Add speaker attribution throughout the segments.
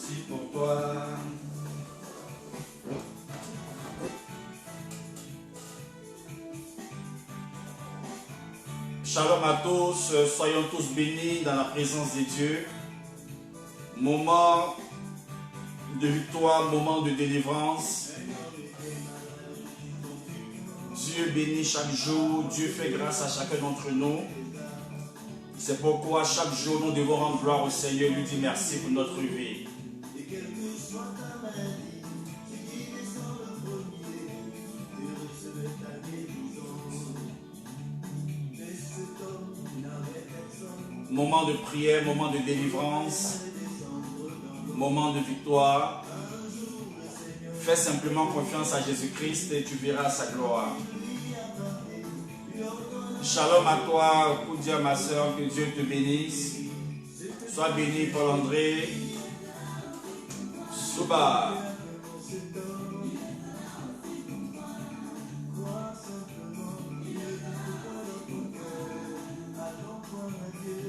Speaker 1: aussi pour toi. Shalom à tous, soyons tous bénis dans la présence de Dieu. Moment de victoire, moment de délivrance. Dieu bénit chaque jour, Dieu fait grâce à chacun d'entre nous. C'est pourquoi chaque jour nous devons rendre gloire au Seigneur et lui dire merci pour notre vie. Moment de prière, moment de délivrance, moment de victoire. Fais simplement confiance à Jésus-Christ et tu verras sa gloire. Shalom à toi, Koudia, ma soeur, que Dieu te bénisse. Sois béni, Paul-André. Souba.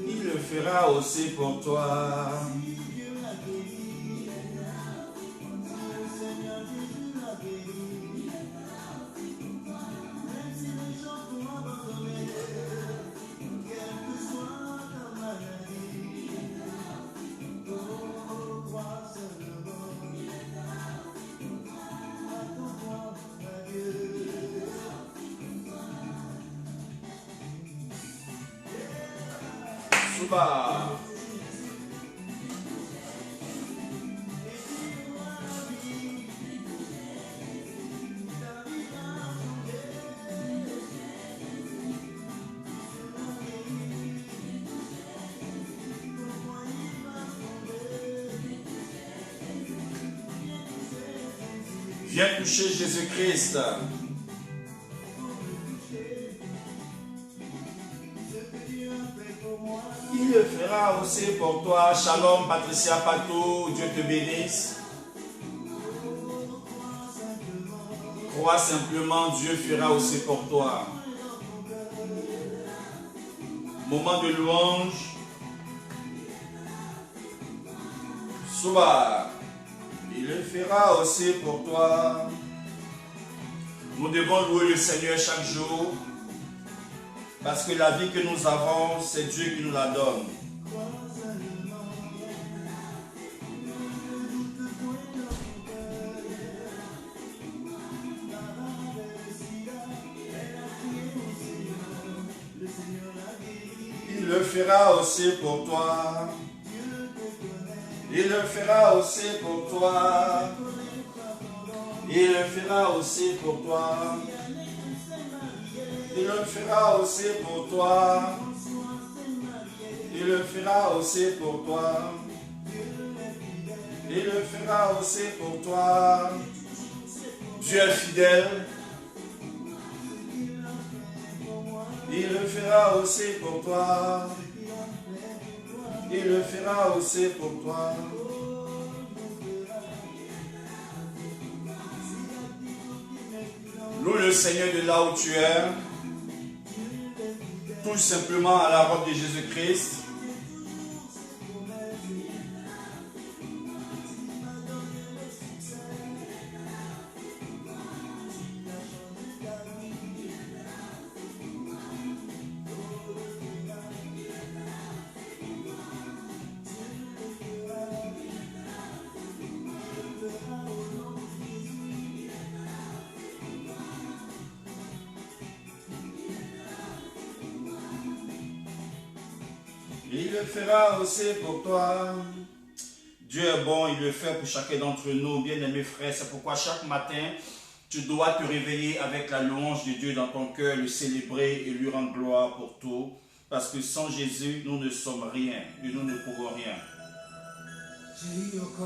Speaker 1: Il le fera aussi pour toi. Souba. Viens toucher Jésus-Christ. Il le fera aussi pour toi. Shalom, Patricia Patou, Dieu te bénisse. Crois simplement, Dieu fera aussi pour toi. Moment de louange. Souba. Il le fera aussi pour toi. Nous devons louer le Seigneur chaque jour. Parce que la vie que nous avons, c'est Dieu qui nous la donne. Il le fera aussi pour toi. Il le fera aussi pour toi. Il le fera aussi pour toi. Il le fera aussi pour toi. Il le fera aussi pour toi. Il le fera aussi pour toi. Dieu est fidèle. Il le fera aussi pour toi. Il le fera aussi pour toi. Loue le Seigneur de là où tu es. Touche simplement à la robe de Jésus-Christ. Il le fera aussi pour toi. Dieu est bon, il le fait pour chacun d'entre nous, bien-aimés frères. C'est pourquoi chaque matin, tu dois te réveiller avec la louange de Dieu dans ton cœur, le célébrer et lui rendre gloire pour tout. Parce que sans Jésus, nous ne sommes rien et nous ne pouvons rien.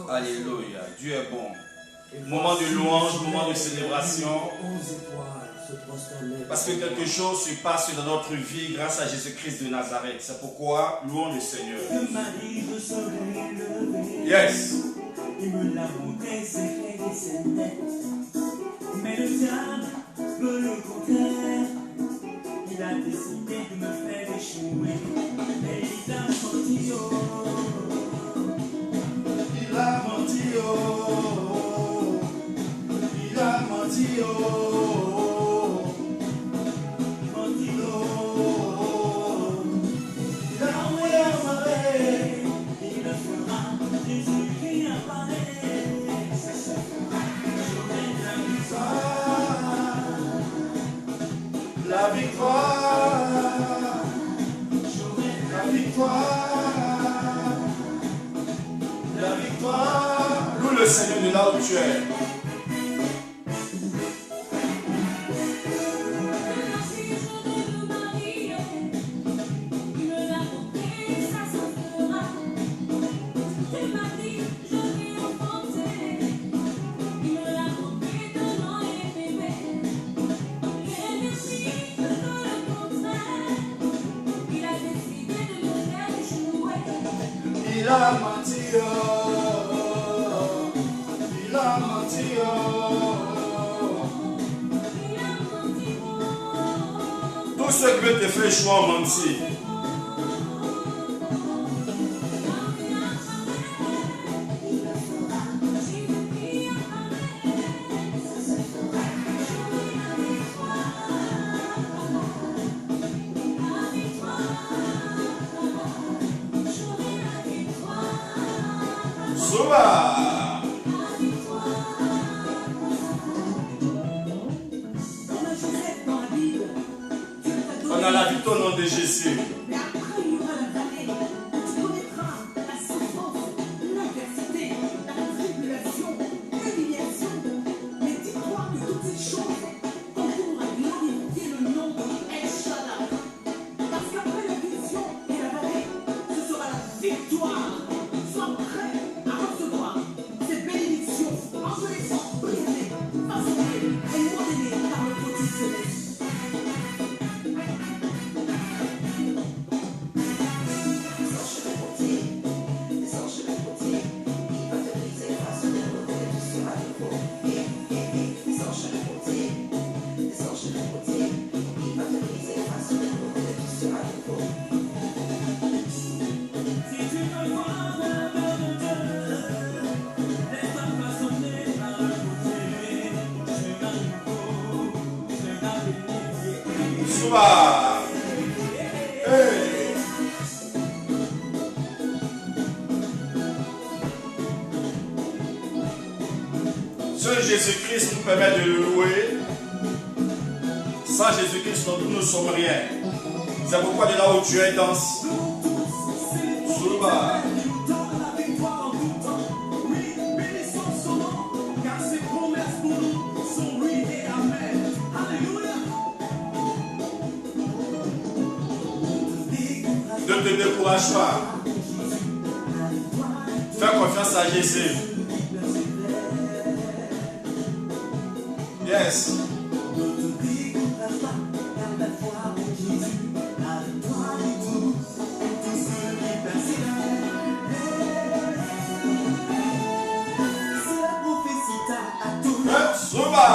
Speaker 1: Alléluia, Dieu est bon. Moment de louange, moment de célébration. Parce que quelque chose se passe dans notre vie grâce à Jésus-Christ de Nazareth. C'est pourquoi louons le Seigneur. Yes.
Speaker 2: Il me l'a montré, c'est fait et c'est net. Mais le diable veut le contraire. Il a décidé de me faire échouer. Mais il a menti, oh.
Speaker 1: Il a menti. le Seigneur de là où tu es. Il a menti, oh. Il a menti, oh. Tous ceux qui veulent te faire échouer ont menti. Soba. On a la victoire au nom de Jésus.
Speaker 3: Mais après, il y aura la vallée. Tu connaîtras la souffrance, l'adversité, la tribulation, l'humiliation. Mais dis-toi que toutes ces choses concourent à glorifier le nom de El Shaddai. Parce qu'après la vision et la vallée, ce sera la victoire. Sois prêt à recevoir ces bénédictions en te laissant briser, façonner et modeler par le petit céleste.
Speaker 1: Soba. Hey. Seul Jésus-Christ nous permet de le louer. Sans Jésus-Christ, nous ne sommes rien. C'est pourquoi de là où tu es, danse. Soba. Ne te décourage pas. Fais confiance à Jésus. Yes. Soba.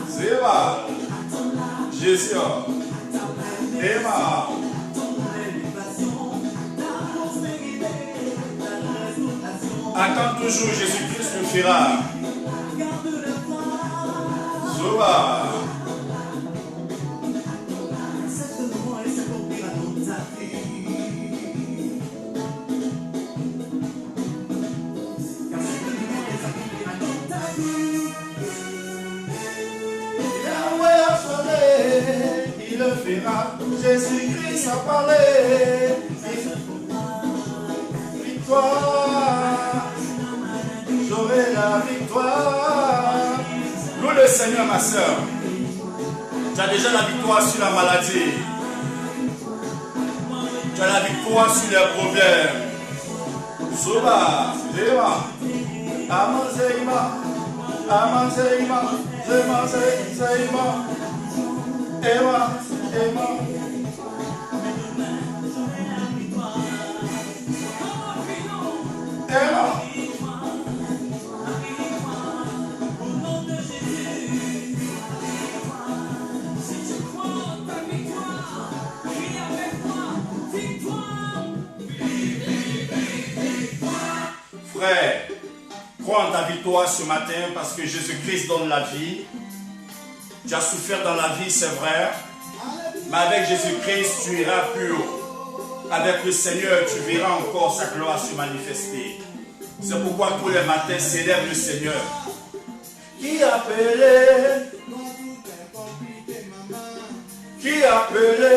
Speaker 1: Zéba. Jésus. Emma. Attends toujours, Jésus-Christ le fera. Soba. Yahweh a parlé, il le fera. Jésus-Christ a parlé. Victoire, j'aurai la victoire. Loue le Seigneur, ma soeur. Tu as déjà la victoire sur la maladie. Tu as la victoire sur les problèmes. Soba, Zéma, Amanzeima, Amanzeima, Zéma, Zéma, Emma, Emma. Emma. Frère, crois en ta victoire ce matin parce que Jésus-Christ donne la vie. Tu as souffert dans la vie, c'est vrai, mais avec Jésus-Christ, tu iras plus haut. Avec le Seigneur, tu verras encore sa gloire se manifester. C'est pourquoi tous les matins, célèbre le Seigneur. Qui a appelé? Qui a appelé?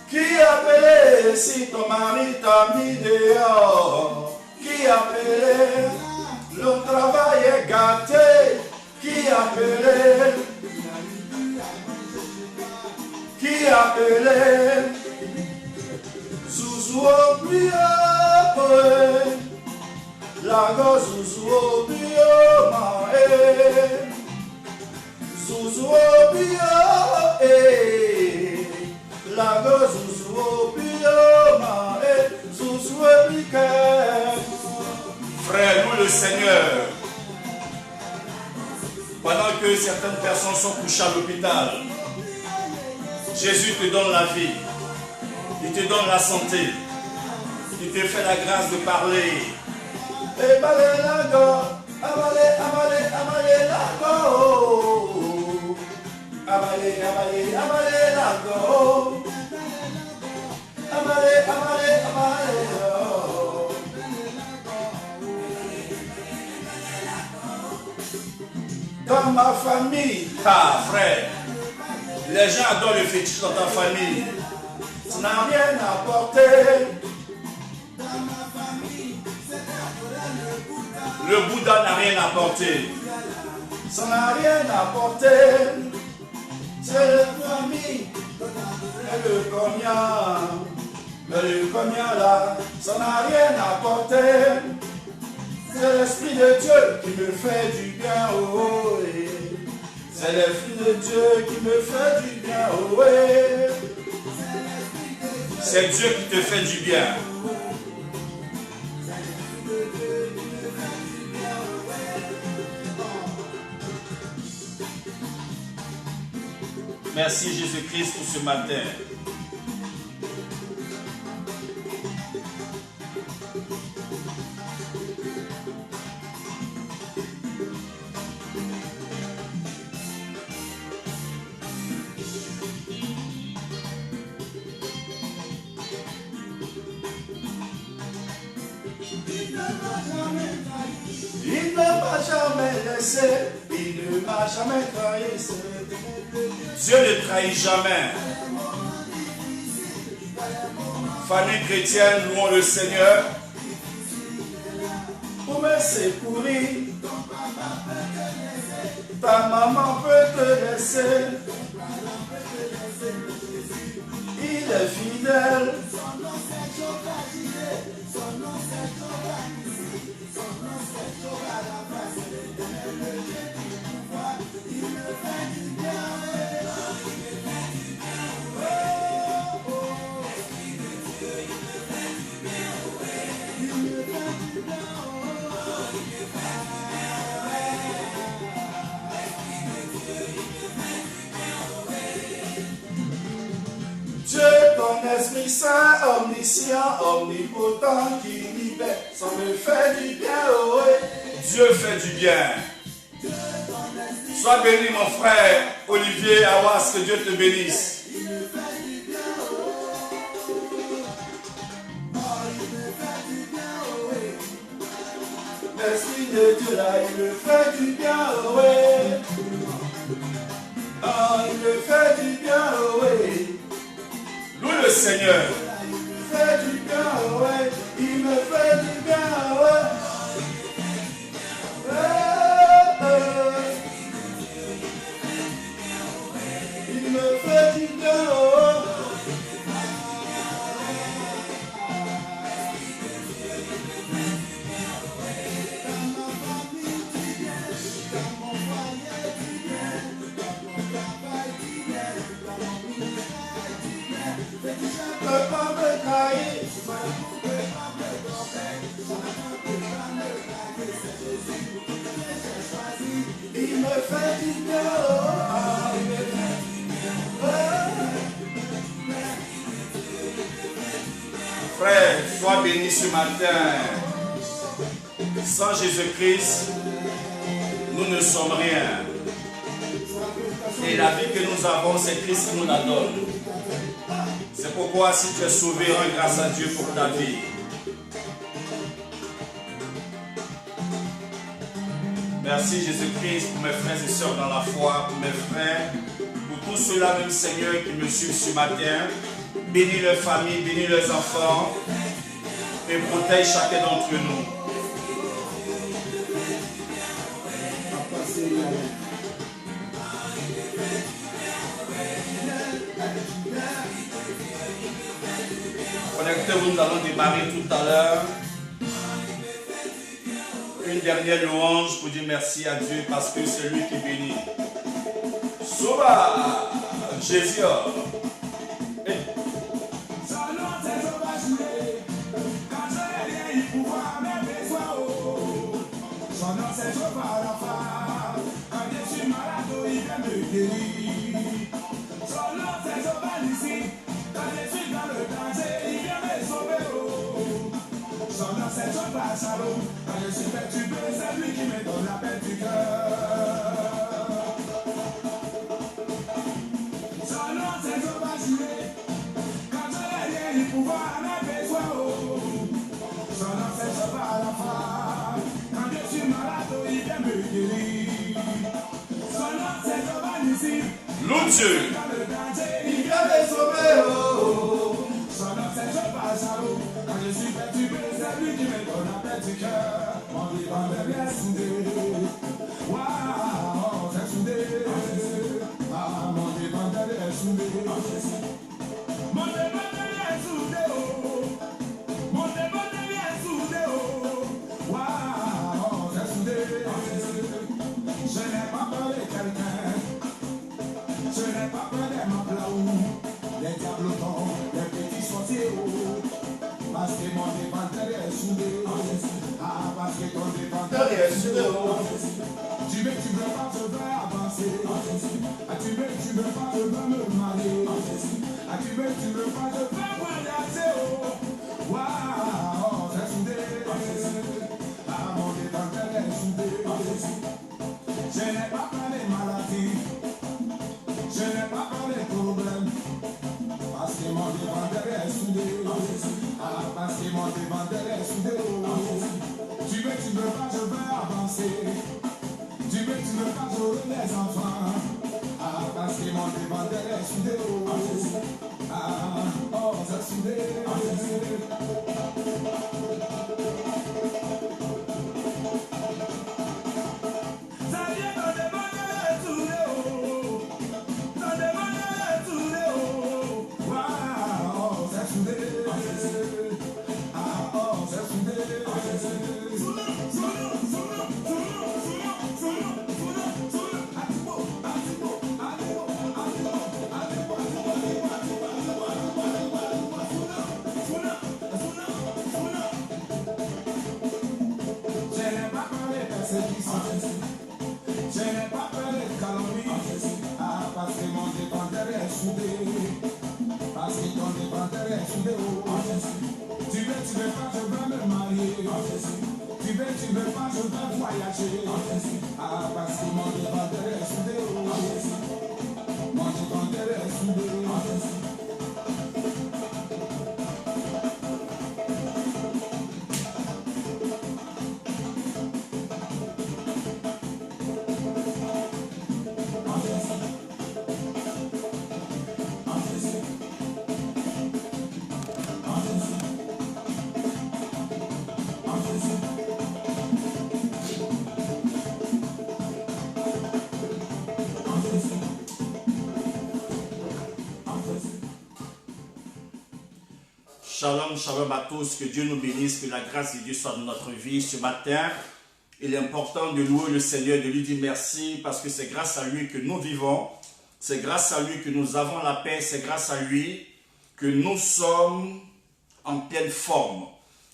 Speaker 1: Qui a appelé? Et si ton mari t'a mis dehors, qui a appelé? Le travail est gâté, qui a appelé? Qui a appelé? Zouzou oublié, la gosse Zouzou oublié, maé. Zouzou oublié, la gosse Zouzou oublié, maé. Zouzou oublié. Frère, nous le Seigneur, pendant que certaines personnes sont couchées à l'hôpital, Jésus te donne la vie, il te donne la santé, il te fait la grâce de parler. Et balé la go, abalé, abalé, abalé la go, abalé, abalé, abalé la go, abalé, abalé, abalé la go. Dans ma famille, frère, les gens adorent le fétiche dans ta famille. Ça n'a rien apporté. Le Bouddha n'a rien apporté. Ça n'a rien apporté. C'est la famille. Et le combien là, ça n'a rien apporté. C'est l'Esprit de Dieu qui me fait du bien, oh, c'est l'Esprit de Dieu qui me fait du bien, oh, c'est Dieu qui te fait du bien. Merci Jésus-Christ pour ce matin. Il ne m'a jamais laissé, il ne m'a jamais trahi. Dieu ne trahit jamais. Famille chrétienne, louons le Seigneur. Pour me secourir, ta maman peut te laisser. Il est fidèle. Dieu, ton Esprit Saint, omniscient, omnipotent, qui libère, ça me fait du bien, oh oui. Dieu fait du bien. Sois béni, mon frère Olivier Awas, que Dieu te bénisse. L'Esprit de Dieu là, il me fait du bien, oh oui. Oh, il me fait du bien, oh oui. Loue le Seigneur. Il me fait du bien, oh ouais. Il me fait du bien, oh ouais. Il me fait du bien, oh ouais. Il me fait du bien, il me fait du bien. Frère, sois béni ce matin. Sans Jésus-Christ, nous ne sommes rien. Et la vie que nous avons, c'est Christ qui nous la donne. C'est pourquoi si tu es sauvé, rends grâce à Dieu pour ta vie. Merci Jésus-Christ pour mes frères et sœurs dans la foi, pour mes frères, pour tous ceux-là même Seigneur qui me suivent ce matin. Bénis leurs familles, bénis leurs enfants et protège chacun d'entre nous. Connectez-vous, nous allons démarrer tout à l'heure. Une dernière louange pour dire merci à Dieu parce que c'est lui qui bénit. Soba, Jésus.
Speaker 4: Quand je suis perturbé, c'est lui qui me donne la paix du cœur. Son nom c'est Jehovah Jireh. Quand je n'ai rien, il pouvoir me besoin. Son nom c'est Jehovah Rapha. Quand je suis malade, il vient me guérir. Son nom c'est Jehovah Nissi.
Speaker 1: Loue Dieu.
Speaker 4: Dans le danger,
Speaker 1: Il vient me sauver.
Speaker 4: son nom c'est Jehovah Shalom. Quand je suis perturbé, c'est lui qui me donne la paix du cœur. Mon vivant est bien soudé. Waouh, c'est soudé. Ah, mon vivant est bien soudé. Mon vivant est bien soudé. Mon vivant est bien soudé. Waouh, c'est soudé. Je n'ai pas peur de quelqu'un. Je n'ai pas peur de ma blaou. Les diables tombent, les petits sorciers. Parce que mon défenseur est soudé. Ah, parce que ton défenseur est soudé. Tu veux pas, je veux avancer. Ah, tu veux pas, je veux me marier. Ah, tu veux pas, je veux voyager. Waouh, c'est soudé. Ah, mon défenseur est soudé. Je n'ai pas peur des maladies. Je n'ai pas peur des problèmes. Parce que mon défenseur est soudé. Ah, parce que mon défenseur est soudé. Tu veux pas, je veux avancer. Tu veux pas, j'aurai des enfants. Ah, parce que mon défenseur est soudé. Ah, oh, c'est soudé. Ça vient dans des bonheurs soudé. Dans des bonheurs soudé. Waouh, c'est soudé. Ah, oh, c'est soudé. Je n'ai pas peur des persécutions. Je n'ai pas peur des calomnies. Ah, parce que mon défenseur est soudé. Parce que ton défenseur est soudé. Tu veux pas, je veux me marier. Tu veux pas, je veux voyager. Ah, parce que mon défenseur est soudé. Mon défenseur est soudé.
Speaker 1: Shalom, shalom à tous, que Dieu nous bénisse, que la grâce de Dieu soit dans notre vie ce matin. Il est important de louer le Seigneur, de lui dire merci parce que c'est grâce à lui que nous vivons, c'est grâce à lui que nous avons la paix, c'est grâce à lui que nous sommes en pleine forme.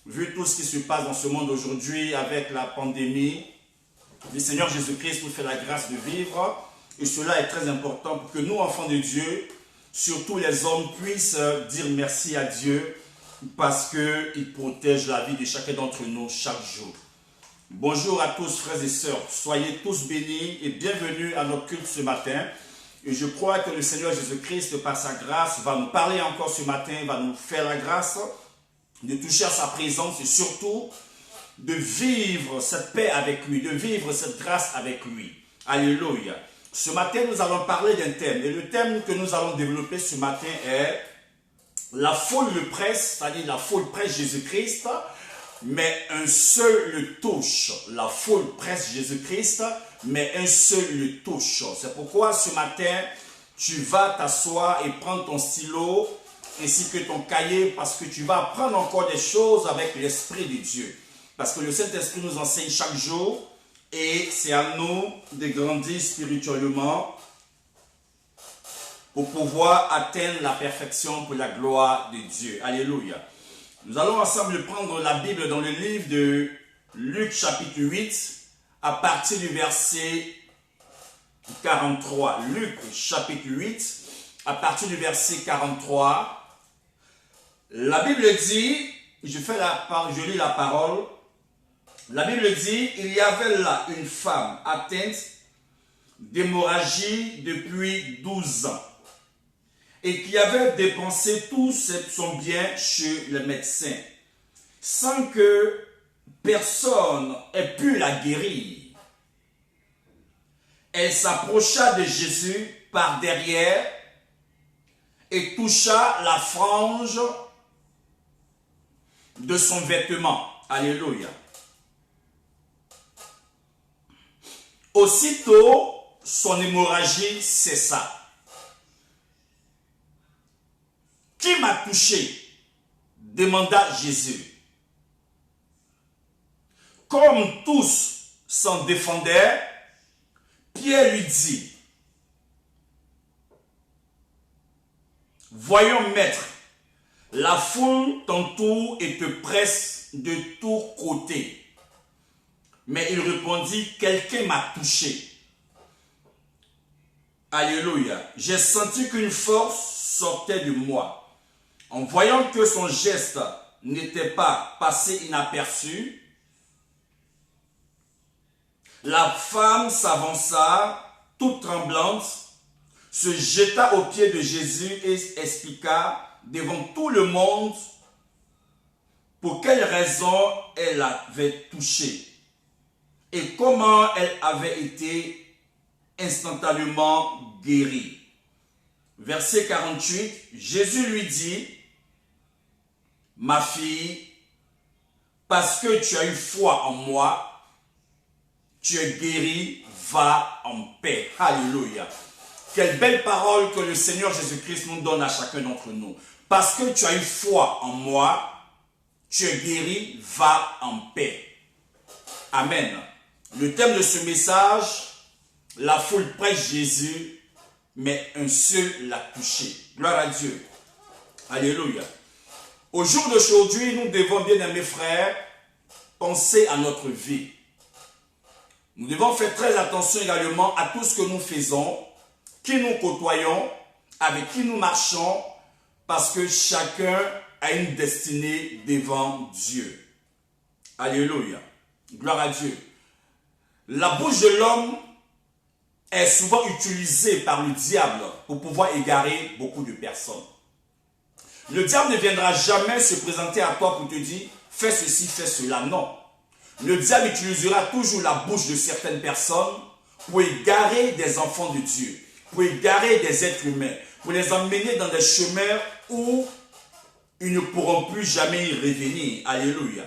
Speaker 1: Vu tout ce qui se passe dans ce monde aujourd'hui avec la pandémie, le Seigneur Jésus-Christ nous fait la grâce de vivre et cela est très important pour que nous, enfants de Dieu, surtout les hommes, puissent dire merci à Dieu parce qu'il protège la vie de chacun d'entre nous chaque jour. Bonjour à tous frères et sœurs, soyez tous bénis et bienvenue à notre culte ce matin. Et je crois que le Seigneur Jésus-Christ, par sa grâce, va nous parler encore ce matin, va nous faire la grâce de toucher à sa présence et surtout de vivre cette paix avec lui, de vivre cette grâce avec lui. Alléluia. Ce matin, nous allons parler d'un thème. Et le thème que nous allons développer ce matin est La foule le presse, c'est-à-dire la foule presse Jésus-Christ, mais un seul le touche. La foule presse Jésus-Christ, mais un seul le touche. C'est pourquoi ce matin, tu vas t'asseoir et prendre ton stylo ainsi que ton cahier parce que tu vas apprendre encore des choses avec l'Esprit de Dieu. Parce que le Saint-Esprit nous enseigne chaque jour et c'est à nous de grandir spirituellement pour pouvoir atteindre la perfection pour la gloire de Dieu. Alléluia. Nous allons ensemble prendre la Bible dans le livre de Luc chapitre 8 à partir du verset 43. Luc chapitre 8 à partir du verset 43. La Bible dit, je lis la parole. La Bible dit, il y avait là une femme atteinte d'hémorragie depuis 12 ans et qui avait dépensé tout son bien chez le médecin sans que personne ait pu la guérir. Elle s'approcha de Jésus par derrière et toucha la frange de son vêtement. Alléluia. Aussitôt, son hémorragie cessa. Qui m'a touché? Demanda Jésus. Comme tous s'en défendaient, Pierre lui dit, voyons maître, la foule t'entoure et te presse de tous côtés. Mais il répondit, quelqu'un m'a touché. Alléluia. J'ai senti qu'une force sortait de moi. En voyant que son geste n'était pas passé inaperçu, la femme s'avança, toute tremblante, se jeta aux pieds de Jésus et expliqua devant tout le monde pour quelle raison elle l'avait touché et comment elle avait été instantanément guérie. Verset 48, Jésus lui dit, ma fille, parce que tu as eu foi en moi, tu es guérie, va en paix. Alléluia. Quelle belle parole que le Seigneur Jésus-Christ nous donne à chacun d'entre nous. Parce que tu as eu foi en moi, tu es guéri, va en paix. Amen. Le thème de ce message, la foule presse Jésus, mais un seul l'a touché. Gloire à Dieu. Alléluia. Au jour d'aujourd'hui, nous devons, bien aimés frères, penser à notre vie. Nous devons faire très attention également à tout ce que nous faisons, qui nous côtoyons, avec qui nous marchons, parce que chacun a une destinée devant Dieu. Alléluia. Gloire à Dieu. La bouche de l'homme est souvent utilisée par le diable pour pouvoir égarer beaucoup de personnes. Le diable ne viendra jamais se présenter à toi pour te dire « fais ceci, fais cela ». Non. Le diable utilisera toujours la bouche de certaines personnes pour égarer des enfants de Dieu, pour égarer des êtres humains, pour les emmener dans des chemins où ils ne pourront plus jamais y revenir. Alléluia.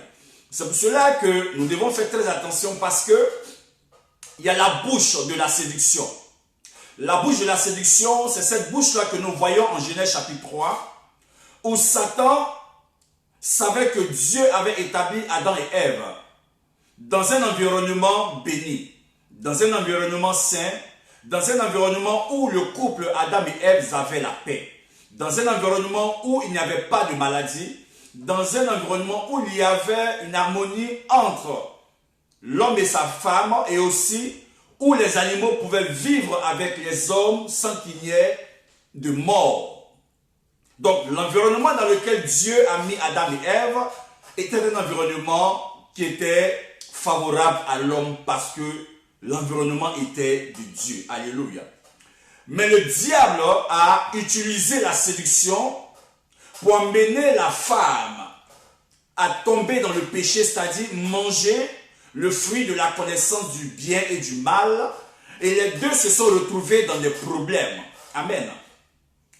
Speaker 1: C'est pour cela que nous devons faire très attention parce que il y a la bouche de la séduction. La bouche de la séduction, c'est cette bouche-là que nous voyons en Genèse chapitre 3, où Satan savait que Dieu avait établi Adam et Ève dans un environnement béni, dans un environnement sain, dans un environnement où le couple Adam et Ève avait la paix, dans un environnement où il n'y avait pas de maladie, dans un environnement où il y avait une harmonie entre l'homme et sa femme et aussi où les animaux pouvaient vivre avec les hommes sans qu'il y ait de mort. Donc l'environnement dans lequel Dieu a mis Adam et Ève était un environnement qui était favorable à l'homme parce que l'environnement était de Dieu. Alléluia. Mais le diable a utilisé la séduction pour emmener la femme à tomber dans le péché, c'est-à-dire manger le fruit de la connaissance du bien et du mal. Et les deux se sont retrouvés dans des problèmes. Amen.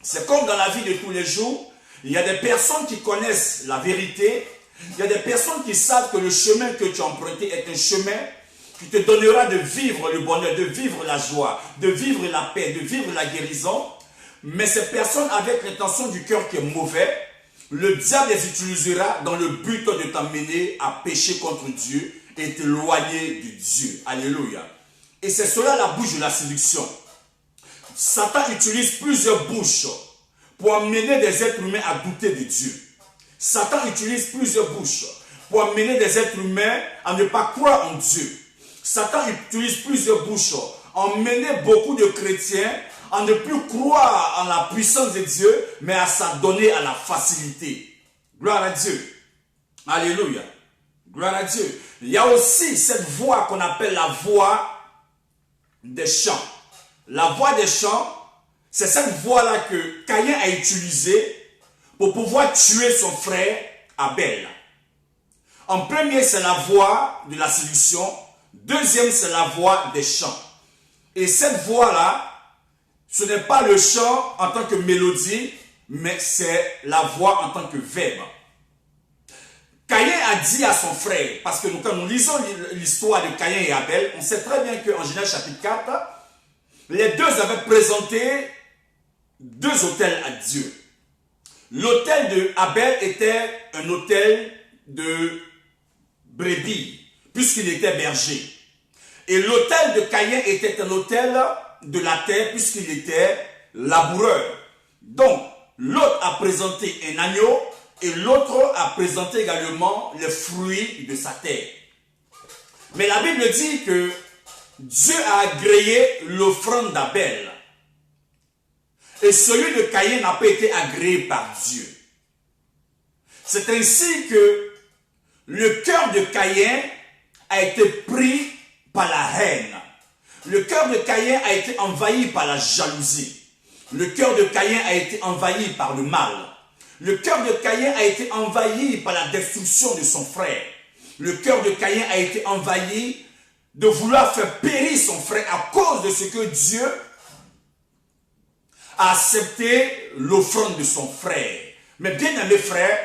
Speaker 1: C'est comme dans la vie de tous les jours. Il y a des personnes qui connaissent la vérité. Il y a des personnes qui savent que le chemin que tu as emprunté est un chemin qui te donnera de vivre le bonheur, de vivre la joie, de vivre la paix, de vivre la guérison. Mais ces personnes avec l'intention du cœur qui est mauvais, le diable les utilisera dans le but de t'amener à pécher contre Dieu et t'éloigner de Dieu. Alléluia. Et c'est cela la bouche de la séduction. Satan utilise plusieurs bouches pour amener des êtres humains à douter de Dieu. Satan utilise plusieurs bouches pour amener des êtres humains à ne pas croire en Dieu. Satan utilise plusieurs bouches à emmener beaucoup de chrétiens à ne plus croire en la puissance de Dieu, mais à s'adonner à la facilité. Gloire à Dieu. Alléluia. Gloire à Dieu. Il y a aussi cette voix qu'on appelle la voix des champs. La voix des champs, c'est cette voix-là que Caïn a utilisée pour pouvoir tuer son frère Abel. En premier, c'est la voix de la séduction. Deuxième, c'est la voix des chants. Et cette voix-là, ce n'est pas le chant en tant que mélodie, mais c'est la voix en tant que verbe. Caïn a dit à son frère, parce que quand nous lisons l'histoire de Caïn et Abel, on sait très bien qu'en Genèse chapitre 4, les deux avaient présenté deux autels à Dieu. L'autel de Abel était un autel de brebis, puisqu'il était berger. Et l'autel de Caïn était un autel de la terre, puisqu'il était laboureur. Donc, l'autre a présenté un agneau, et l'autre a présenté également les fruits de sa terre. Mais la Bible dit que Dieu a agréé l'offrande d'Abel. Et celui de Caïn n'a pas été agréé par Dieu. C'est ainsi que le cœur de Caïn a été pris par la haine. Le cœur de Caïn a été envahi par la jalousie. Le cœur de Caïn a été envahi par le mal. Le cœur de Caïn a été envahi par la destruction de son frère. Le cœur de Caïn a été envahi de vouloir faire périr son frère à cause de ce que Dieu a accepté l'offrande de son frère. Mais bien aimés frères,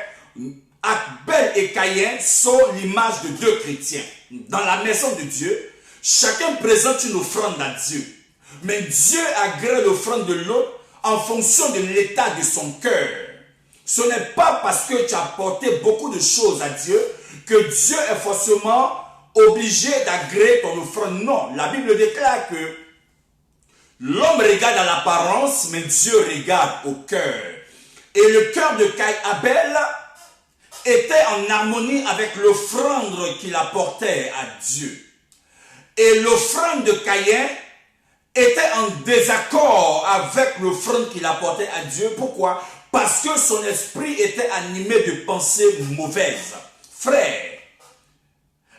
Speaker 1: Abel et Caïn sont l'image de deux chrétiens. Dans la maison de Dieu, chacun présente une offrande à Dieu. Mais Dieu agrée l'offrande de l'autre en fonction de l'état de son cœur. Ce n'est pas parce que tu as apporté beaucoup de choses à Dieu que Dieu est forcément obligé d'agréer ton offrande. Non, la Bible déclare que l'homme regarde à l'apparence, mais Dieu regarde au cœur. Et le cœur de Abel était en harmonie avec l'offrande qu'il apportait à Dieu. Et l'offrande de Caïn était en désaccord avec l'offrande qu'il apportait à Dieu. Pourquoi? Parce que son esprit était animé de pensées mauvaises. Frère,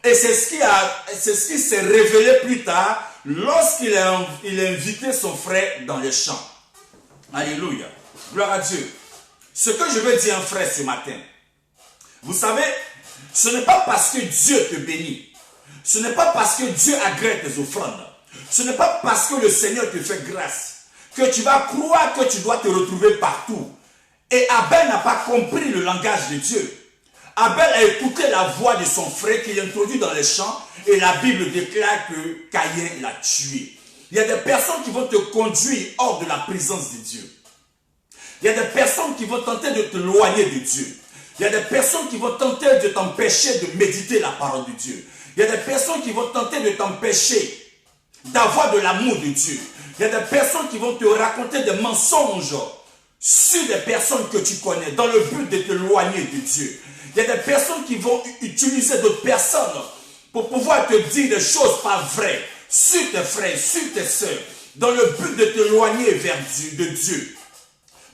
Speaker 1: et c'est ce qui s'est révélé plus tard lorsqu'il a invité son frère dans les champs. Alléluia. Gloire à Dieu. Ce que je veux dire, frère, ce matin, vous savez, ce n'est pas parce que Dieu te bénit, ce n'est pas parce que Dieu agrée tes offrandes, ce n'est pas parce que le Seigneur te fait grâce que tu vas croire que tu dois te retrouver partout. Et Abel n'a pas compris le langage de Dieu. Abel a écouté la voix de son frère qui l'introduit dans les champs et la Bible déclare que Caïn l'a tué. Il y a des personnes qui vont te conduire hors de la présence de Dieu. Il y a des personnes qui vont tenter de te éloigner de Dieu. Il y a des personnes qui vont tenter de t'empêcher de méditer la parole de Dieu. Il y a des personnes qui vont tenter de t'empêcher d'avoir de l'amour de Dieu. Il y a des personnes qui vont te raconter des mensonges sur des personnes que tu connais dans le but de t'éloigner de Dieu. Il y a des personnes qui vont utiliser d'autres personnes pour pouvoir te dire des choses pas vraies sur tes frères, sur tes soeurs, dans le but de t'éloigner de Dieu.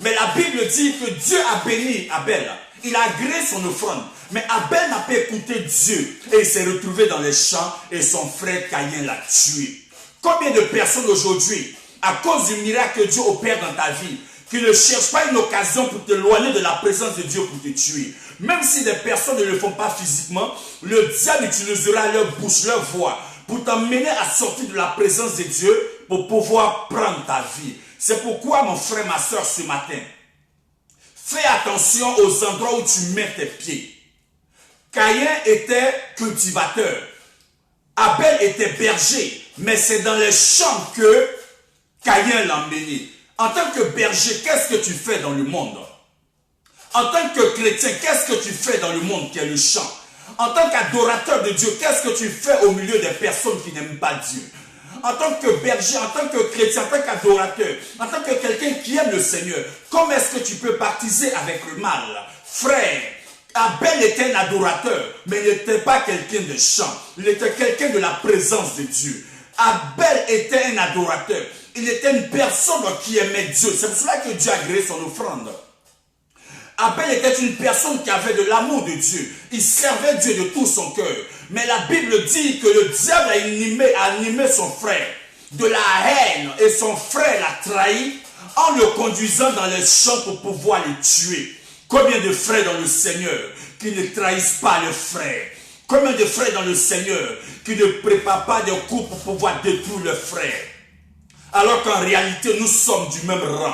Speaker 1: Mais la Bible dit que Dieu a béni Abel. Il a agréé son offrande. Mais Abel n'a pas écouté Dieu. Et il s'est retrouvé dans les champs et son frère Caïn l'a tué. Combien de personnes aujourd'hui, à cause du miracle que Dieu opère dans ta vie, qui ne cherchent pas une occasion pour t'éloigner de la présence de Dieu pour te tuer. Même si des personnes ne le font pas physiquement, le diable utilisera leur bouche, leur voix, pour t'emmener à sortir de la présence de Dieu pour pouvoir prendre ta vie. C'est pourquoi, mon frère, ma soeur, ce matin, Fais attention aux endroits où tu mets tes pieds. Caïn était cultivateur. Abel était berger. Mais c'est dans les champs que Caïn l'a emmené. En tant que berger, qu'est-ce que tu fais dans le monde? En tant que chrétien, qu'est-ce que tu fais dans le monde qui est le champ? En tant qu'adorateur de Dieu, qu'est-ce que tu fais au milieu des personnes qui n'aiment pas Dieu? En tant que berger, en tant que chrétien, en tant qu'adorateur, en tant que quelqu'un qui aime le Seigneur, comment est-ce que tu peux partiser avec le mal? Frère, Abel était un adorateur, mais il n'était pas quelqu'un de chant. Il était quelqu'un de la présence de Dieu. Abel était un adorateur. Il était une personne qui aimait Dieu. C'est pour cela que Dieu a agréé son offrande. Abel était une personne qui avait de l'amour de Dieu. Il servait Dieu de tout son cœur. Mais la Bible dit que le diable a animé son frère de la haine et son frère l'a trahi en le conduisant dans les champs pour pouvoir le tuer. Combien de frères dans le Seigneur qui ne trahissent pas le frère? Combien de frères dans le Seigneur qui ne préparent pas des coups pour pouvoir détruire le frère? Alors qu'en réalité, nous sommes du même rang.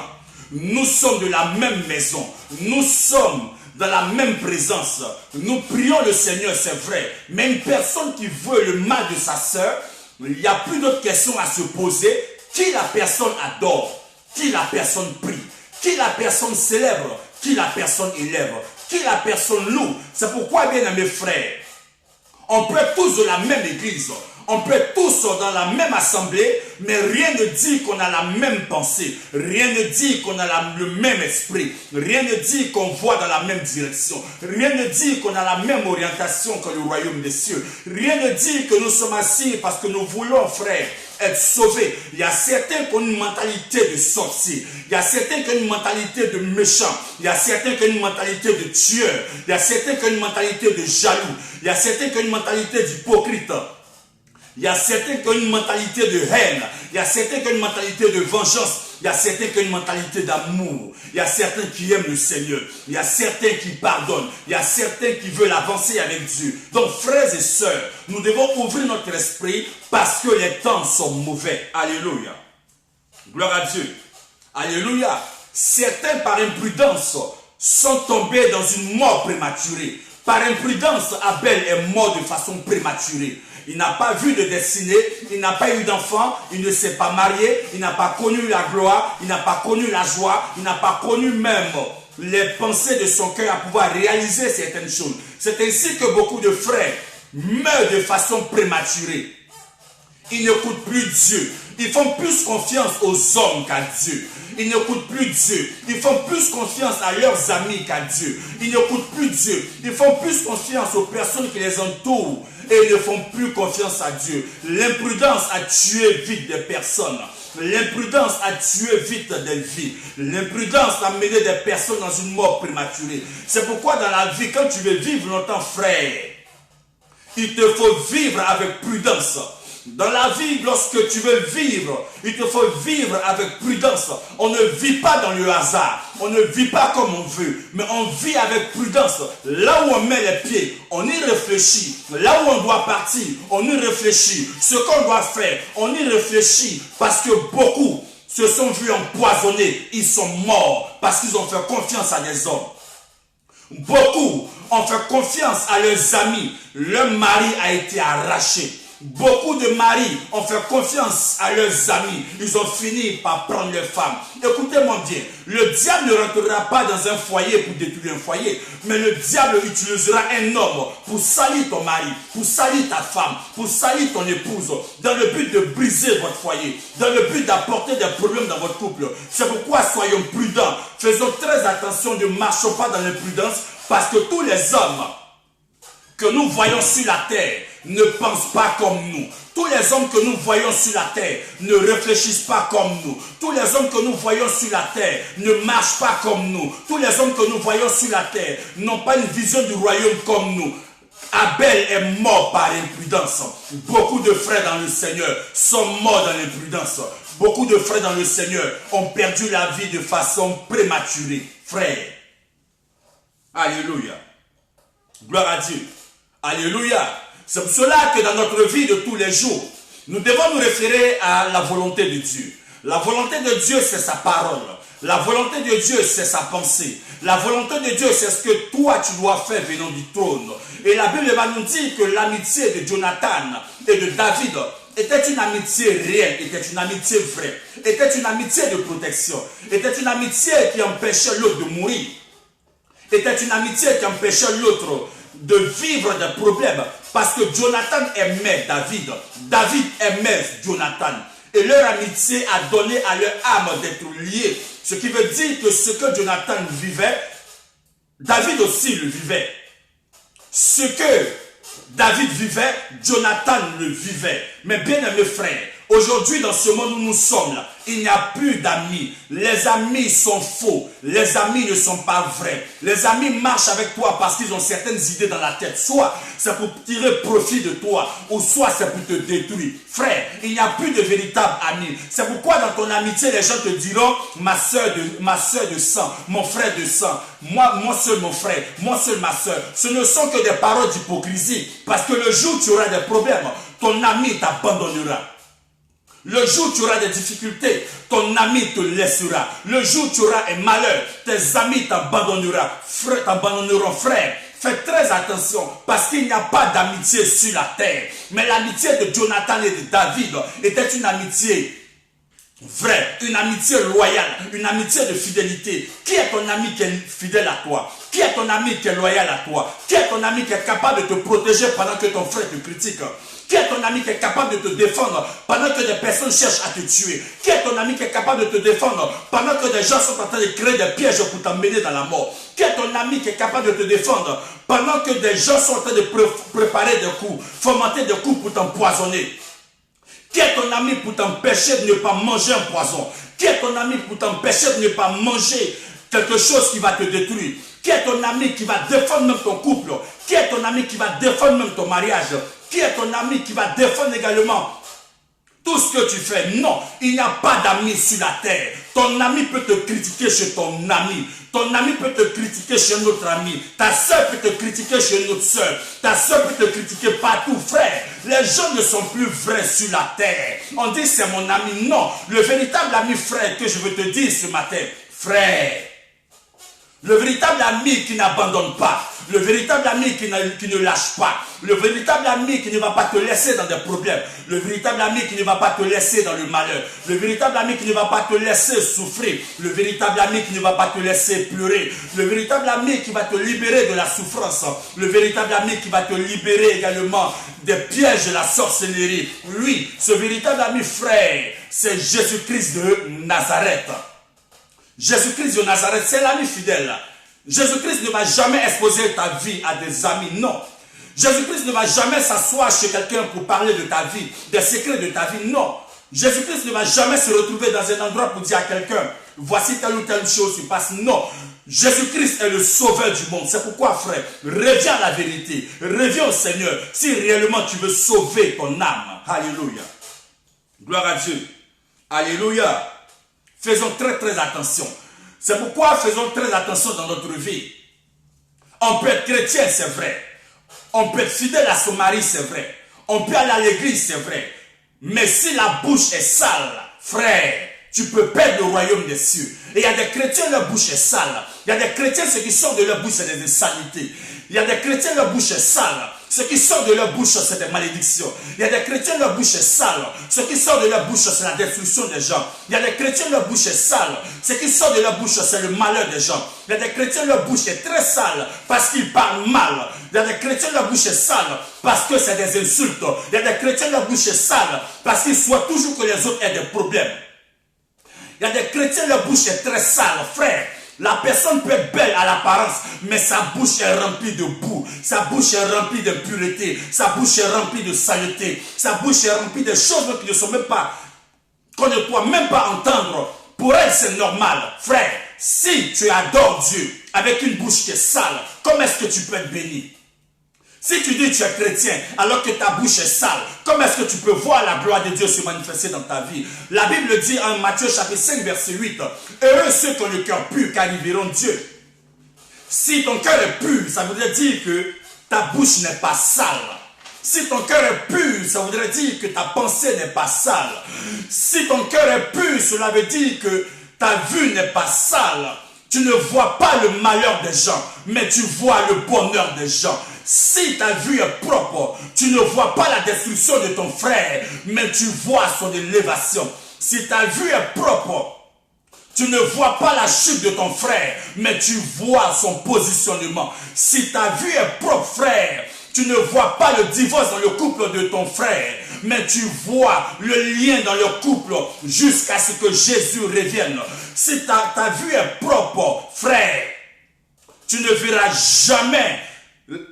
Speaker 1: Nous sommes de la même maison. Nous sommes dans la même présence. Nous prions le Seigneur, c'est vrai. Mais une personne qui veut le mal de sa sœur, il n'y a plus d'autres questions à se poser. Qui la personne adore? Qui la personne prie? Qui la personne célèbre? Qui la personne élève? Qui la personne loue? C'est pourquoi, bien mes frères, on peut être tous de la même église. On peut être tous dans la même assemblée, mais rien ne dit qu'on a la même pensée. Rien ne dit qu'on a le même esprit. Rien ne dit qu'on voit dans la même direction. Rien ne dit qu'on a la même orientation que le royaume des cieux. Rien ne dit que nous sommes assis parce que nous voulons, frère, être sauvés. Il y a certains qui ont une mentalité de sorcier. Il y a certains qui ont une mentalité de méchant. Il y a certains qui ont une mentalité de tueur. Il y a certains qui ont une mentalité de jaloux. Il y a certains qui ont une mentalité d'hypocrite. Il y a certains qui ont une mentalité de haine. Il y a certains qui ont une mentalité de vengeance. Il y a certains qui ont une mentalité d'amour. Il y a certains qui aiment le Seigneur. Il y a certains qui pardonnent. Il y a certains qui veulent avancer avec Dieu. Donc, frères et sœurs, nous devons ouvrir notre esprit parce que les temps sont mauvais. Alléluia. Gloire à Dieu. Alléluia. Certains, par imprudence, sont tombés dans une mort prématurée. Par imprudence, Abel est mort de façon prématurée. Il n'a pas vu de destinée, il n'a pas eu d'enfant, il ne s'est pas marié, il n'a pas connu la gloire, il n'a pas connu la joie, il n'a pas connu même les pensées de son cœur à pouvoir réaliser certaines choses. C'est ainsi que beaucoup de frères meurent de façon prématurée. Ils n'écoutent plus Dieu. Ils font plus confiance aux hommes qu'à Dieu. Ils n'écoutent plus Dieu. Ils font plus confiance à leurs amis qu'à Dieu. Ils n'écoutent plus Dieu. Ils font plus confiance aux personnes qui les entourent. Et ils ne font plus confiance à Dieu. L'imprudence a tué vite des personnes. L'imprudence a tué vite des vies. L'imprudence a mené des personnes dans une mort prématurée. C'est pourquoi dans la vie, quand tu veux vivre longtemps, frère, il te faut vivre avec prudence. Dans la vie, lorsque tu veux vivre, il te faut vivre avec prudence. On ne vit pas dans le hasard. On ne vit pas comme on veut. Mais on vit avec prudence. Là où on met les pieds, on y réfléchit. Là où on doit partir, on y réfléchit. Ce qu'on doit faire, on y réfléchit. Parce que beaucoup se sont vus empoisonnés. Ils sont morts parce qu'ils ont fait confiance à des hommes. Beaucoup ont fait confiance à leurs amis. Leur mari a été arraché. Beaucoup de maris ont fait confiance à leurs amis. Ils ont fini par prendre leurs femmes. Écoutez-moi bien. Le diable ne rentrera pas dans un foyer pour détruire un foyer. Mais le diable utilisera un homme pour salir ton mari, pour salir ta femme, pour salir ton épouse, dans le but de briser votre foyer, dans le but d'apporter des problèmes dans votre couple. C'est pourquoi soyons prudents. Faisons très attention, ne marchons pas dans l'imprudence, parce que tous les hommes que nous voyons sur la terre ne pensent pas comme nous. Tous les hommes que nous voyons sur la terre ne réfléchissent pas comme nous. Tous les hommes que nous voyons sur la terre ne marchent pas comme nous. Tous les hommes que nous voyons sur la terre n'ont pas une vision du royaume comme nous. Abel est mort par imprudence. Beaucoup de frères dans le Seigneur sont morts dans l'imprudence. Beaucoup de frères dans le Seigneur ont perdu la vie de façon prématurée. Frères, alléluia. Gloire à Dieu. Alléluia. C'est pour cela que dans notre vie de tous les jours, nous devons nous référer à la volonté de Dieu. La volonté de Dieu, c'est sa parole. La volonté de Dieu, c'est sa pensée. La volonté de Dieu, c'est ce que toi, tu dois faire venant du trône. Et la Bible va nous dire que l'amitié de Jonathan et de David était une amitié réelle, était une amitié vraie, était une amitié de protection, était une amitié qui empêchait l'autre de mourir, était une amitié qui empêchait l'autre de vivre des problèmes, parce que Jonathan aimait David, David aimait Jonathan, et leur amitié a donné à leur âme d'être liée, ce qui veut dire que ce que Jonathan vivait, David aussi le vivait. Ce que David vivait, Jonathan le vivait. Mais bien aimés frères, aujourd'hui dans ce monde où nous sommes là, il n'y a plus d'amis. Les amis sont faux. Les amis ne sont pas vrais. Les amis marchent avec toi parce qu'ils ont certaines idées dans la tête. Soit c'est pour tirer profit de toi, ou soit c'est pour te détruire. Frère, il n'y a plus de véritables amis. C'est pourquoi dans ton amitié, les gens te diront ma soeur de sang, mon frère de sang, moi seul mon frère, moi seul ma soeur. Ce ne sont que des paroles d'hypocrisie. Parce que le jour où tu auras des problèmes, ton ami t'abandonnera. Le jour où tu auras des difficultés, ton ami te laissera. Le jour où tu auras un malheur, tes amis t'abandonneront, frère. Fais très attention parce qu'il n'y a pas d'amitié sur la terre. Mais l'amitié de Jonathan et de David était une amitié vraie, une amitié loyale, une amitié de fidélité. Qui est ton ami qui est fidèle à toi? Qui est ton ami qui est loyal à toi? Qui est ton ami qui est capable de te protéger pendant que ton frère te critique? Qui est ton ami qui est capable de te défendre pendant que des personnes cherchent à te tuer? Qui est ton ami qui est capable de te défendre pendant que des gens sont en train de créer des pièges pour t'emmener dans la mort? Qui est ton ami qui est capable de te défendre pendant que des gens sont en train de préparer des coups, fomenter des coups pour t'empoisonner? Qui est ton ami pour t'empêcher de ne pas manger un poison? Qui est ton ami pour t'empêcher de ne pas manger quelque chose qui va te détruire? Qui est ton ami qui va défendre même ton couple? Qui est ton ami qui va défendre même ton mariage? Qui est ton ami qui va défendre également tout ce que tu fais? Non, il n'y a pas d'amis sur la terre. Ton ami peut te critiquer chez ton ami. Ton ami peut te critiquer chez notre ami. Ta soeur peut te critiquer chez notre soeur. Ta soeur peut te critiquer partout, frère. Les gens ne sont plus vrais sur la terre. On dit c'est mon ami. Non, le véritable ami, frère, que je veux te dire ce matin, frère, le véritable ami qui n'abandonne pas, le véritable ami qui ne lâche pas, le véritable ami qui ne va pas te laisser dans des problèmes, le véritable ami qui ne va pas te laisser dans le malheur, le véritable ami qui ne va pas te laisser souffrir, le véritable ami qui ne va pas te laisser pleurer, le véritable ami qui va te libérer de la souffrance, le véritable ami qui va te libérer également des pièges de la sorcellerie. Lui, ce véritable ami, frère, c'est Jésus-Christ de Nazareth. Jésus-Christ de Nazareth, c'est l'ami fidèle. Jésus-Christ ne va jamais exposer ta vie à des amis, non. Jésus-Christ ne va jamais s'asseoir chez quelqu'un pour parler de ta vie, des secrets de ta vie, non. Jésus-Christ ne va jamais se retrouver dans un endroit pour dire à quelqu'un, voici telle ou telle chose qui passe, non. Jésus-Christ est le sauveur du monde. C'est pourquoi, frère, reviens à la vérité, reviens au Seigneur, si réellement tu veux sauver ton âme. Alléluia. Gloire à Dieu. Alléluia. Faisons très très attention. C'est pourquoi faisons très attention dans notre vie. On peut être chrétien, c'est vrai. On peut être fidèle à son mari, c'est vrai. On peut aller à l'église, c'est vrai. Mais si la bouche est sale, frère, tu peux perdre le royaume des cieux. Et il y a des chrétiens, leur bouche est sale. Il y a des chrétiens, ce qui sort de leur bouche, c'est des insanités. Il y a des chrétiens, leur bouche est sale. Ce qui sort de leur bouche, c'est des malédictions. Il y a des chrétiens, leur bouche est sale. Ce qui sort de leur bouche, c'est la destruction des gens. Il y a des chrétiens, leur bouche est sale. Ce qui sort de leur bouche, c'est le malheur des gens. Il y a des chrétiens, leur bouche est très sale parce qu'ils parlent mal. Il y a des chrétiens, leur bouche est sale parce que c'est des insultes. Il y a des chrétiens, leur bouche est sale parce qu'ils souhaitent toujours que les autres aient des problèmes. Il y a des chrétiens, leur bouche est très sale, frère. La personne peut être belle à l'apparence, mais sa bouche est remplie de boue, sa bouche est remplie d'impureté, sa bouche est remplie de saleté, sa bouche est remplie de choses qui ne sont même pas, qu'on ne peut même pas entendre. Pour elle, c'est normal. Frère, si tu adores Dieu avec une bouche qui est sale, comment est-ce que tu peux être béni? Si tu dis que tu es chrétien alors que ta bouche est sale, comment est-ce que tu peux voir la gloire de Dieu se manifester dans ta vie? La Bible dit en Matthieu chapitre 5 verset 8, heureux ceux qui ont le cœur pur car ils verront Dieu. Si ton cœur est pur, ça voudrait dire que ta bouche n'est pas sale. Si ton cœur est pur, ça voudrait dire que ta pensée n'est pas sale. Si ton cœur est pur, cela veut dire que Ta vue n'est pas sale. Tu ne vois pas le malheur des gens, mais tu vois le bonheur des gens. Si ta vue est propre, tu ne vois pas la destruction de ton frère, mais tu vois son élévation. Si ta vue est propre, tu ne vois pas la chute de ton frère, mais tu vois son positionnement. Si ta vue est propre, frère, tu ne vois pas le divorce dans le couple de ton frère, mais tu vois le lien dans le couple jusqu'à ce que Jésus revienne. Si ta vue est propre, frère, tu ne verras jamais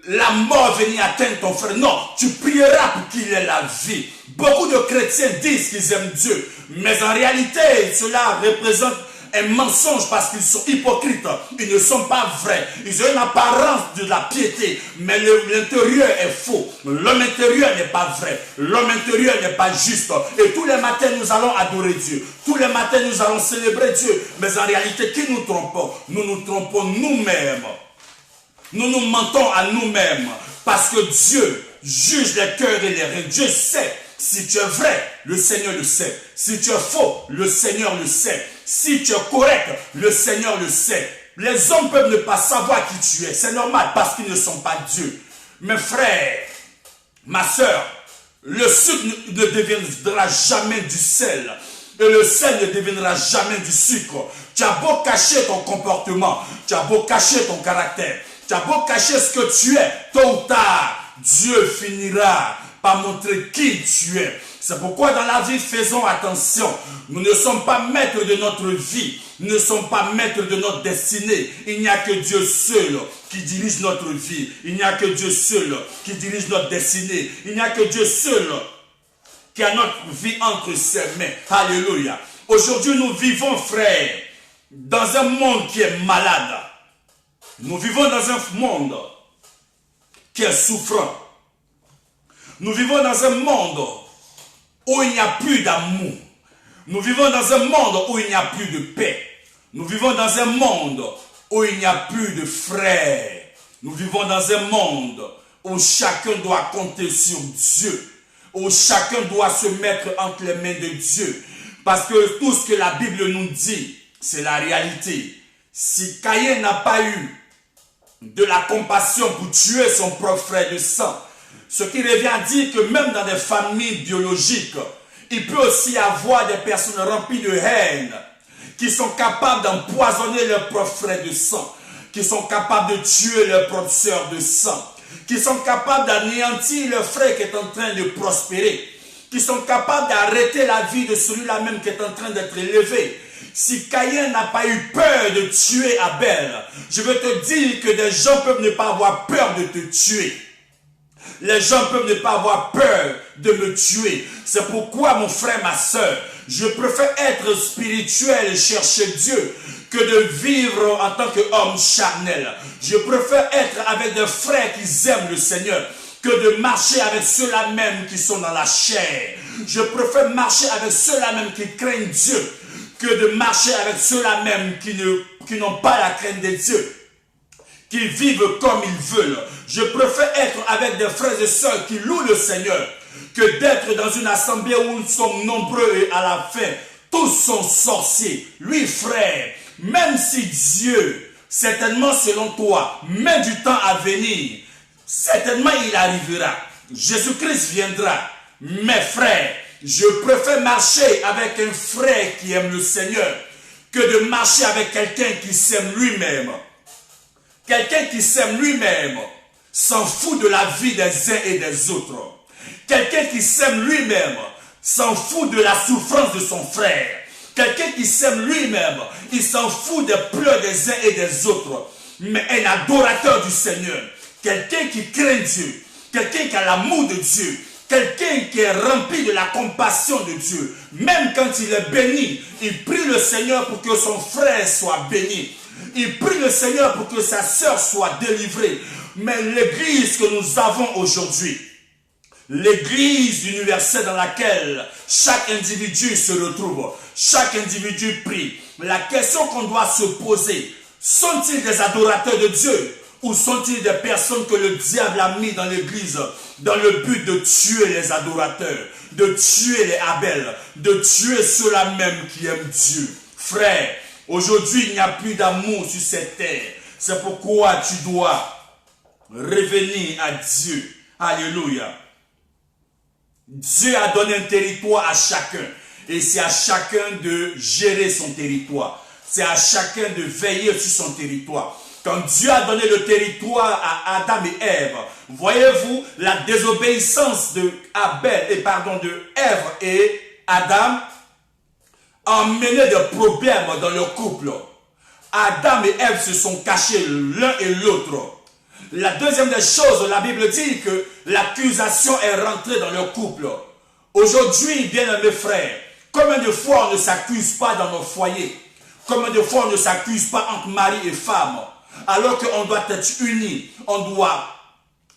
Speaker 1: la mort venir atteindre ton frère. Non, tu prieras pour qu'il ait la vie. Beaucoup de chrétiens disent qu'ils aiment Dieu, mais en réalité, cela représente un mensonge parce qu'ils sont hypocrites. Ils ne sont pas vrais. Ils ont une apparence de la piété, mais l'intérieur est faux. L'homme intérieur n'est pas vrai. L'homme intérieur n'est pas juste. Et tous les matins, nous allons adorer Dieu. Tous les matins, nous allons célébrer Dieu. Mais en réalité, qui nous trompons? Nous nous trompons nous-mêmes. Nous nous mentons à nous-mêmes. Parce que Dieu juge les cœurs et les reins. Dieu sait. Si tu es vrai, le Seigneur le sait. Si tu es faux, le Seigneur le sait. Si tu es correct, le Seigneur le sait. Les hommes peuvent ne pas savoir qui tu es. C'est normal parce qu'ils ne sont pas Dieu. Mes frères, ma soeur, le sucre ne deviendra jamais du sel. Et le sel ne deviendra jamais du sucre. Tu as beau cacher ton comportement, tu as beau cacher ton caractère, tu as beau cacher ce que tu es, tôt ou tard, Dieu finira par montrer qui tu es. C'est pourquoi dans la vie, faisons attention. Nous ne sommes pas maîtres de notre vie. Nous ne sommes pas maîtres de notre destinée. Il n'y a que Dieu seul qui dirige notre vie. Il n'y a que Dieu seul qui dirige notre destinée. Il n'y a que Dieu seul qui a notre vie entre ses mains. Alléluia. Aujourd'hui, nous vivons, frères, dans un monde qui est malade. Nous vivons dans un monde qui est souffrant. Nous vivons dans un monde où il n'y a plus d'amour. Nous vivons dans un monde où il n'y a plus de paix. Nous vivons dans un monde où il n'y a plus de frères. Nous vivons dans un monde où chacun doit compter sur Dieu. Où chacun doit se mettre entre les mains de Dieu. Parce que tout ce que la Bible nous dit, c'est la réalité. Si Caïn n'a pas eu de la compassion pour tuer son propre frère de sang, ce qui revient à dire que même dans des familles biologiques, il peut aussi y avoir des personnes remplies de haine qui sont capables d'empoisonner leurs propres frères de sang, qui sont capables de tuer leurs propres sœurs de sang, qui sont capables d'anéantir leur frère qui est en train de prospérer, qui sont capables d'arrêter la vie de celui-là même qui est en train d'être élevé. Si Caïn n'a pas eu peur de tuer Abel, je veux te dire que des gens peuvent ne pas avoir peur de te tuer. Les gens peuvent ne pas avoir peur de me tuer. C'est pourquoi, mon frère, ma soeur, je préfère être spirituel et chercher Dieu que de vivre en tant qu'homme charnel. Je préfère être avec des frères qui aiment le Seigneur que de marcher avec ceux-là même qui sont dans la chair. Je préfère marcher avec ceux-là même qui craignent Dieu que de marcher avec ceux-là même qui n'ont pas la crainte de Dieu, qui vivent comme ils veulent. Je préfère être avec des frères et sœurs qui louent le Seigneur que d'être dans une assemblée où nous sommes nombreux et à la fin, tous sont sorciers. Lui, frère, même si Dieu, certainement selon toi, met du temps à venir, certainement il arrivera. Jésus-Christ viendra. Mes frères, je préfère marcher avec un frère qui aime le Seigneur que de marcher avec quelqu'un qui s'aime lui-même. Quelqu'un qui s'aime lui-même s'en fout de la vie des uns et des autres. Quelqu'un qui s'aime lui-même s'en fout de la souffrance de son frère. Quelqu'un qui s'aime lui-même, il s'en fout des pleurs des uns et des autres. Mais un adorateur du Seigneur, quelqu'un qui craint Dieu, quelqu'un qui a l'amour de Dieu, quelqu'un qui est rempli de la compassion de Dieu, même quand il est béni, il prie le Seigneur pour que son frère soit béni. Il prie le Seigneur pour que sa sœur soit délivrée. Mais l'église que nous avons aujourd'hui, l'église universelle dans laquelle chaque individu se retrouve, chaque individu prie, la question qu'on doit se poser, sont-ils des adorateurs de Dieu ou sont-ils des personnes que le diable a mis dans l'église dans le but de tuer les adorateurs, de tuer les Abel, de tuer ceux-là même qui aiment Dieu? Frère, aujourd'hui, il n'y a plus d'amour sur cette terre. C'est pourquoi tu dois revenir à Dieu. Alléluia. Dieu a donné un territoire à chacun. Et c'est à chacun de gérer son territoire. C'est à chacun de veiller sur son territoire. Quand Dieu a donné le territoire à Adam et Ève, voyez-vous la désobéissance de Ève et Adam a amené des problèmes dans le couple. Adam et Ève se sont cachés l'un et l'autre. La deuxième des choses, la Bible dit que l'accusation est rentrée dans le couple. Aujourd'hui, bien-aimés frères, combien de fois on ne s'accuse pas dans nos foyers? Combien de fois on ne s'accuse pas entre mari et femme? Alors qu'on doit être unis, on doit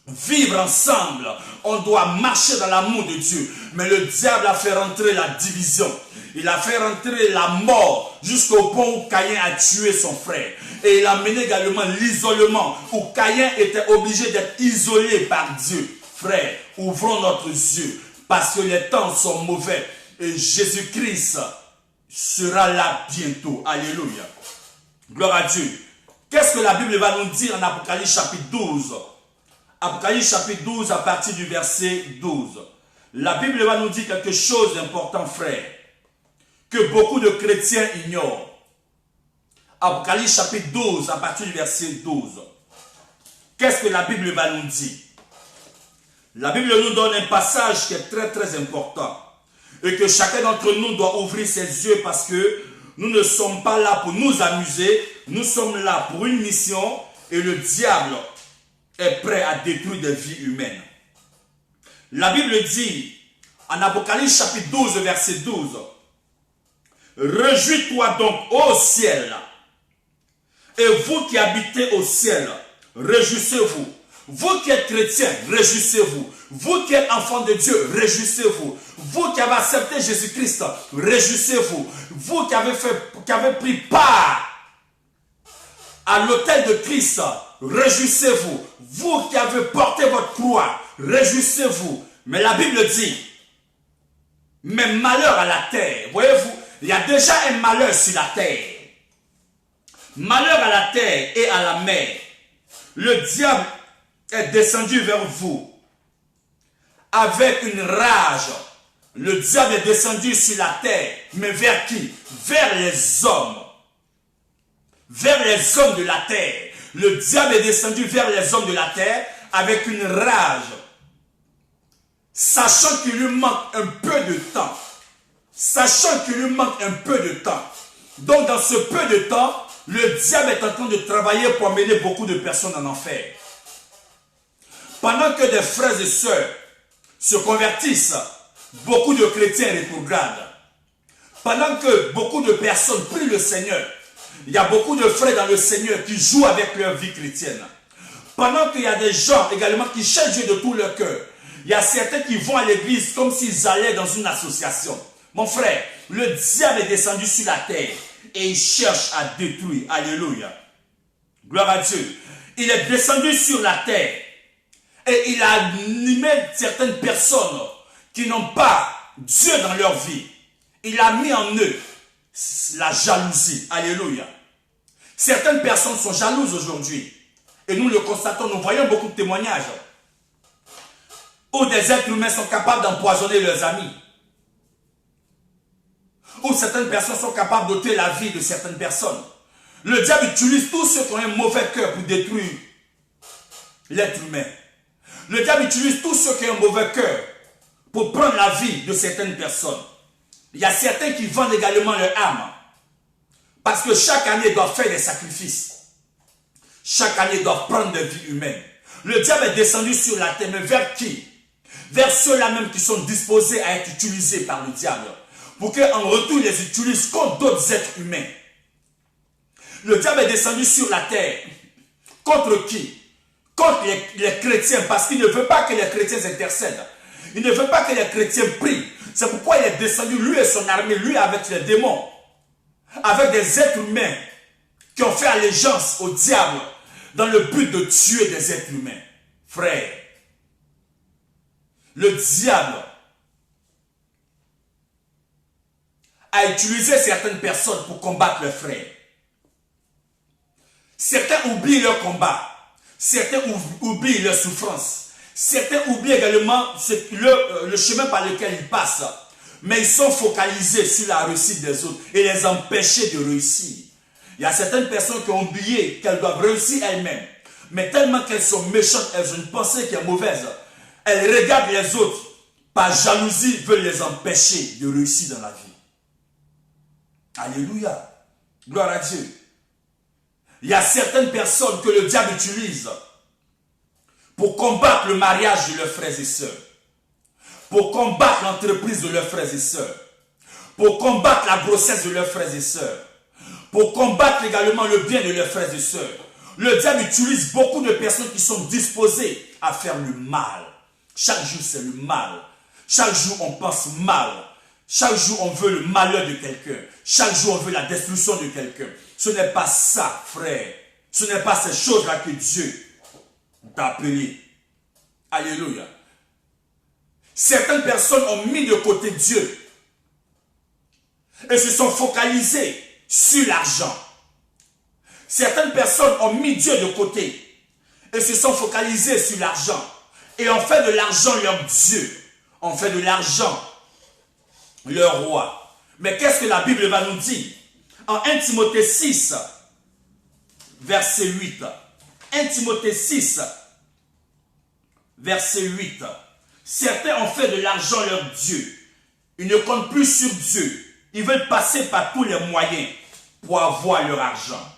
Speaker 1: vivre ensemble, on doit marcher dans l'amour de Dieu. Mais le diable a fait rentrer la division. Il a fait rentrer la mort jusqu'au point où Caïn a tué son frère. Et il a mené également l'isolement, où Caïn était obligé d'être isolé par Dieu. Frère, ouvrons notre yeux, parce que les temps sont mauvais. Et Jésus-Christ sera là bientôt. Alléluia. Gloire à Dieu. Qu'est-ce que la Bible va nous dire en Apocalypse chapitre 12? Apocalypse chapitre 12 à partir du verset 12. La Bible va nous dire quelque chose d'important, frère, que beaucoup de chrétiens ignorent. Apocalypse chapitre 12 à partir du verset 12. Qu'est-ce que la Bible va nous dire? La Bible nous donne un passage qui est très très important et que chacun d'entre nous doit ouvrir ses yeux, parce que nous ne sommes pas là pour nous amuser, nous sommes là pour une mission et le diable est prêt à détruire des vies humaines. La Bible dit en Apocalypse chapitre 12 verset 12: réjouis-toi donc au ciel, et vous qui habitez au ciel, réjouissez-vous. Vous qui êtes chrétiens, réjouissez-vous. Vous qui êtes enfants de Dieu, réjouissez-vous. Vous qui avez accepté Jésus-Christ, réjouissez-vous. Vous qui avez pris part à l'autel de Christ, réjouissez-vous. Vous qui avez porté votre croix, réjouissez-vous. Mais la Bible dit, mais malheur à la terre. Voyez-vous, il y a déjà un malheur sur la terre. Malheur à la terre et à la mer. Le diable est descendu vers vous avec une rage. Le diable est descendu sur la terre. Mais vers qui? Vers les hommes. Vers les hommes de la terre. Le diable est descendu vers les hommes de la terre avec une rage, sachant qu'il lui manque un peu de temps. Sachant qu'il lui manque un peu de temps. Donc dans ce peu de temps, le diable est en train de travailler pour amener beaucoup de personnes en enfer. Pendant que des frères et sœurs se convertissent, beaucoup de chrétiens rétrogradent. Pendant que beaucoup de personnes prient le Seigneur, il y a beaucoup de frères dans le Seigneur qui jouent avec leur vie chrétienne. Pendant qu'il y a des gens également qui cherchent Dieu de tout leur cœur, il y a certains qui vont à l'église comme s'ils allaient dans une association. Mon frère, le diable est descendu sur la terre et il cherche à détruire. Alléluia. Gloire à Dieu. Il est descendu sur la terre et il a animé certaines personnes qui n'ont pas Dieu dans leur vie. Il a mis en eux la jalousie. Alléluia. Certaines personnes sont jalouses aujourd'hui. Et nous le constatons, nous voyons beaucoup de témoignages où des êtres humains sont capables d'empoisonner leurs amis. Où certaines personnes sont capables d'ôter la vie de certaines personnes. Le diable utilise tous ceux qui ont un mauvais cœur pour détruire l'être humain. Le diable utilise tous ceux qui ont un mauvais cœur pour prendre la vie de certaines personnes. Il y a certains qui vendent également leur âme. Parce que chaque année, ils doivent faire des sacrifices. Chaque année, ils doivent prendre des vies humaines. Le diable est descendu sur la terre, mais vers qui? Vers ceux-là même qui sont disposés à être utilisés par le diable. Pour qu'en retour, ils les utilisent contre d'autres êtres humains. Le diable est descendu sur la terre. Contre qui? Contre les chrétiens, parce qu'il ne veut pas que les chrétiens intercèdent. Il ne veut pas que les chrétiens prient. C'est pourquoi il est descendu, lui et son armée, lui avec les démons, avec des êtres humains qui ont fait allégeance au diable dans le but de tuer des êtres humains. Frère, le diable a utilisé certaines personnes pour combattre leurs frères. Certains oublient leur combat. Certains oublient leur souffrance. Certains oublient également le chemin par lequel ils passent. Mais ils sont focalisés sur la réussite des autres et les empêcher de réussir. Il y a certaines personnes qui ont oublié qu'elles doivent réussir elles-mêmes. Mais tellement qu'elles sont méchantes, elles ont une pensée qui est mauvaise. Elles regardent les autres, par jalousie, veulent les empêcher de réussir dans la vie. Alléluia. Gloire à Dieu. Il y a certaines personnes que le diable utilise pour combattre le mariage de leurs frères et sœurs, pour combattre l'entreprise de leurs frères et sœurs, pour combattre la grossesse de leurs frères et sœurs, pour combattre également le bien de leurs frères et sœurs. Le diable utilise beaucoup de personnes qui sont disposées à faire le mal. Chaque jour, c'est le mal. Chaque jour, on pense mal. Chaque jour, on veut le malheur de quelqu'un. Chaque jour, on veut la destruction de quelqu'un. Ce n'est pas ça, frère. Ce n'est pas ces choses-là que Dieu t'a appelé. Alléluia. Certaines personnes ont mis de côté Dieu et se sont focalisées sur l'argent. Certaines personnes ont mis Dieu de côté et se sont focalisées sur l'argent et ont fait de l'argent leur Dieu. Ont fait de l'argent leur roi. Mais qu'est-ce que la Bible va nous dire? En 1 Timothée 6, verset 8. 1 Timothée 6, verset 8. Certains ont fait de l'argent leur Dieu. Ils ne comptent plus sur Dieu. Ils veulent passer par tous les moyens pour avoir leur argent.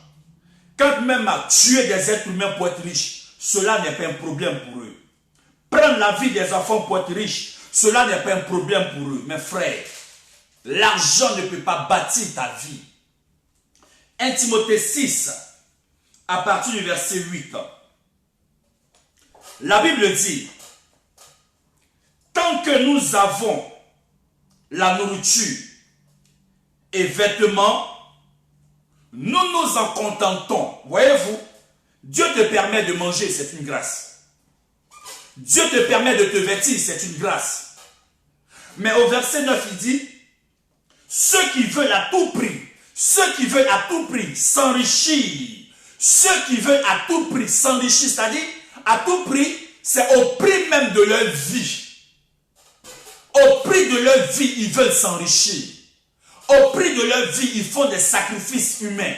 Speaker 1: Quand même tuer des êtres humains pour être riche, cela n'est pas un problème pour eux. Prendre la vie des enfants pour être riche, cela n'est pas un problème pour eux. Mais frère, l'argent ne peut pas bâtir ta vie. 1 Timothée 6, à partir du verset 8. La Bible dit, tant que nous avons la nourriture et vêtements, nous nous en contentons. Voyez-vous, Dieu te permet de manger, c'est une grâce. Dieu te permet de te vêtir, c'est une grâce. Mais au verset 9, il dit, ceux qui veulent à tout prix, ceux qui veulent à tout prix s'enrichir, ceux qui veulent à tout prix s'enrichir, c'est-à-dire à tout prix, c'est au prix même de leur vie. Au prix de leur vie, ils veulent s'enrichir. Au prix de leur vie, ils font des sacrifices humains.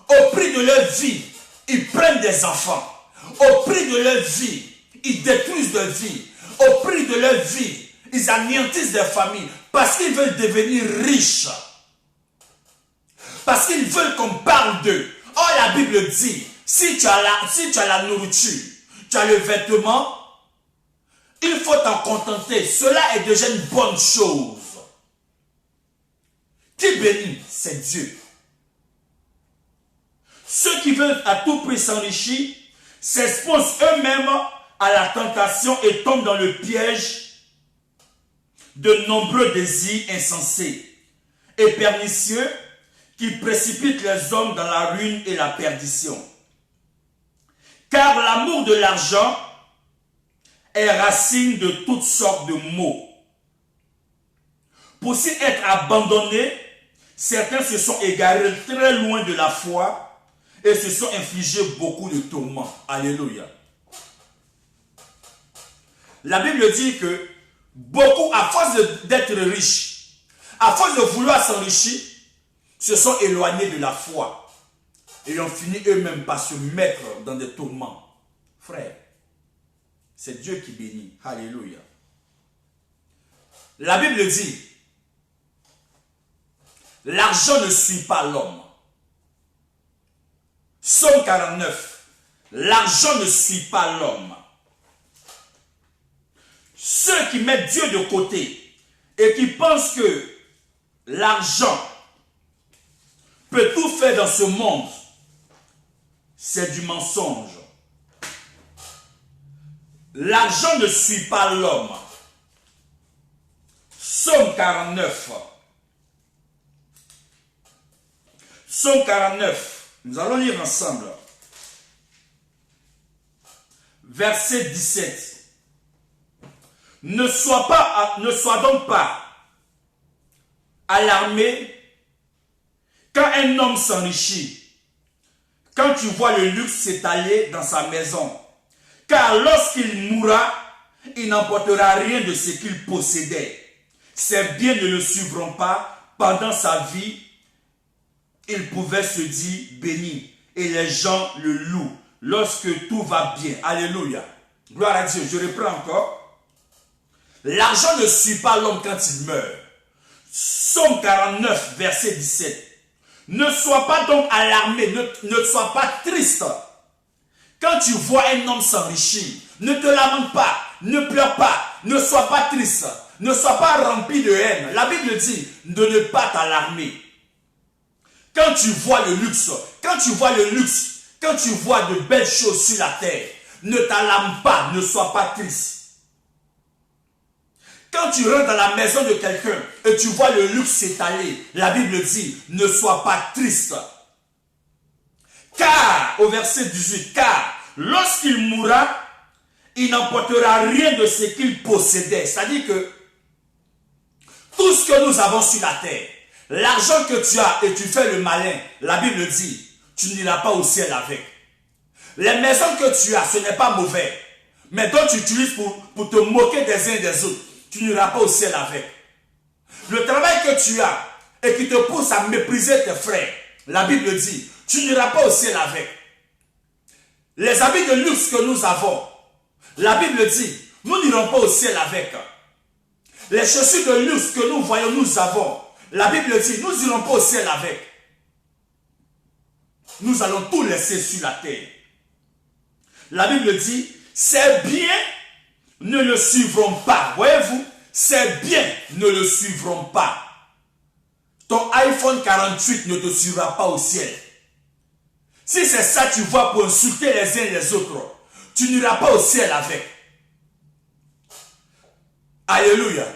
Speaker 1: Au prix de leur vie, ils prennent des enfants. Au prix de leur vie, ils détruisent leur vie. Au prix de leur vie, ils anéantissent des familles parce qu'ils veulent devenir riches. Parce qu'ils veulent qu'on parle d'eux. Or, la Bible dit, si tu as la nourriture, tu as le vêtement, il faut t'en contenter. Cela est déjà une bonne chose. Qui bénit, c'est Dieu. Ceux qui veulent à tout prix s'enrichir s'exposent eux-mêmes à la tentation et tombent dans le piège de nombreux désirs insensés et pernicieux qui précipitent les hommes dans la ruine et la perdition. Car l'amour de l'argent est racine de toutes sortes de maux. Pour s'y être abandonnés, certains se sont égarés très loin de la foi et se sont infligés beaucoup de tourments. Alléluia. La Bible dit que beaucoup, à force d'être riches, à force de vouloir s'enrichir, se sont éloignés de la foi et ont fini eux-mêmes par se mettre dans des tourments. Frère, c'est Dieu qui bénit. Alléluia. La Bible dit, l'argent ne suit pas l'homme. Psaume 49, l'argent ne suit pas l'homme. Ceux qui mettent Dieu de côté et qui pensent que l'argent peut tout faire dans ce monde, c'est du mensonge. L'argent ne suit pas l'homme. Psaume 49. Psaume 49. Nous allons lire ensemble. Verset 17. Ne sois donc pas à l'armée, quand un homme s'enrichit, quand tu vois le luxe s'étaler dans sa maison, car lorsqu'il mourra, il n'emportera rien de ce qu'il possédait. Ses biens ne le suivront pas. Pendant sa vie, il pouvait se dire béni. Et les gens le louent lorsque tout va bien. Alléluia. Gloire à Dieu. Je reprends encore. L'argent ne suit pas l'homme quand il meurt. Psaume 49, verset 17. Ne sois pas donc alarmé, ne sois pas triste. Quand tu vois un homme s'enrichir, ne te lamente pas, ne pleure pas, ne sois pas triste, ne sois pas rempli de haine. La Bible dit de ne pas t'alarmer. Quand tu vois le luxe, quand tu vois de belles choses sur la terre, ne t'alarme pas, ne sois pas triste. Quand tu rentres dans la maison de quelqu'un et tu vois le luxe s'étaler, la Bible dit, ne sois pas triste. Car, au verset 18, car lorsqu'il mourra, il n'emportera rien de ce qu'il possédait. C'est-à-dire que tout ce que nous avons sur la terre, l'argent que tu as et tu fais le malin, la Bible dit, tu n'iras pas au ciel avec. Les maisons que tu as, ce n'est pas mauvais, mais dont tu utilises pour te moquer des uns et des autres, tu n'iras pas au ciel avec. Le travail que tu as et qui te pousse à mépriser tes frères, la Bible dit, tu n'iras pas au ciel avec. Les habits de luxe que nous avons, la Bible dit, nous n'irons pas au ciel avec. Les chaussures de luxe que nous voyons, nous avons, la Bible dit, nous n'irons pas au ciel avec. Nous allons tout laisser sur la terre. La Bible dit, ces biens ne le suivront pas. Voyez-vous, ces biens ne le suivront pas. Ton iPhone 48 ne te suivra pas au ciel. Si c'est ça que tu vois pour insulter les uns les autres, tu n'iras pas au ciel avec. Alléluia.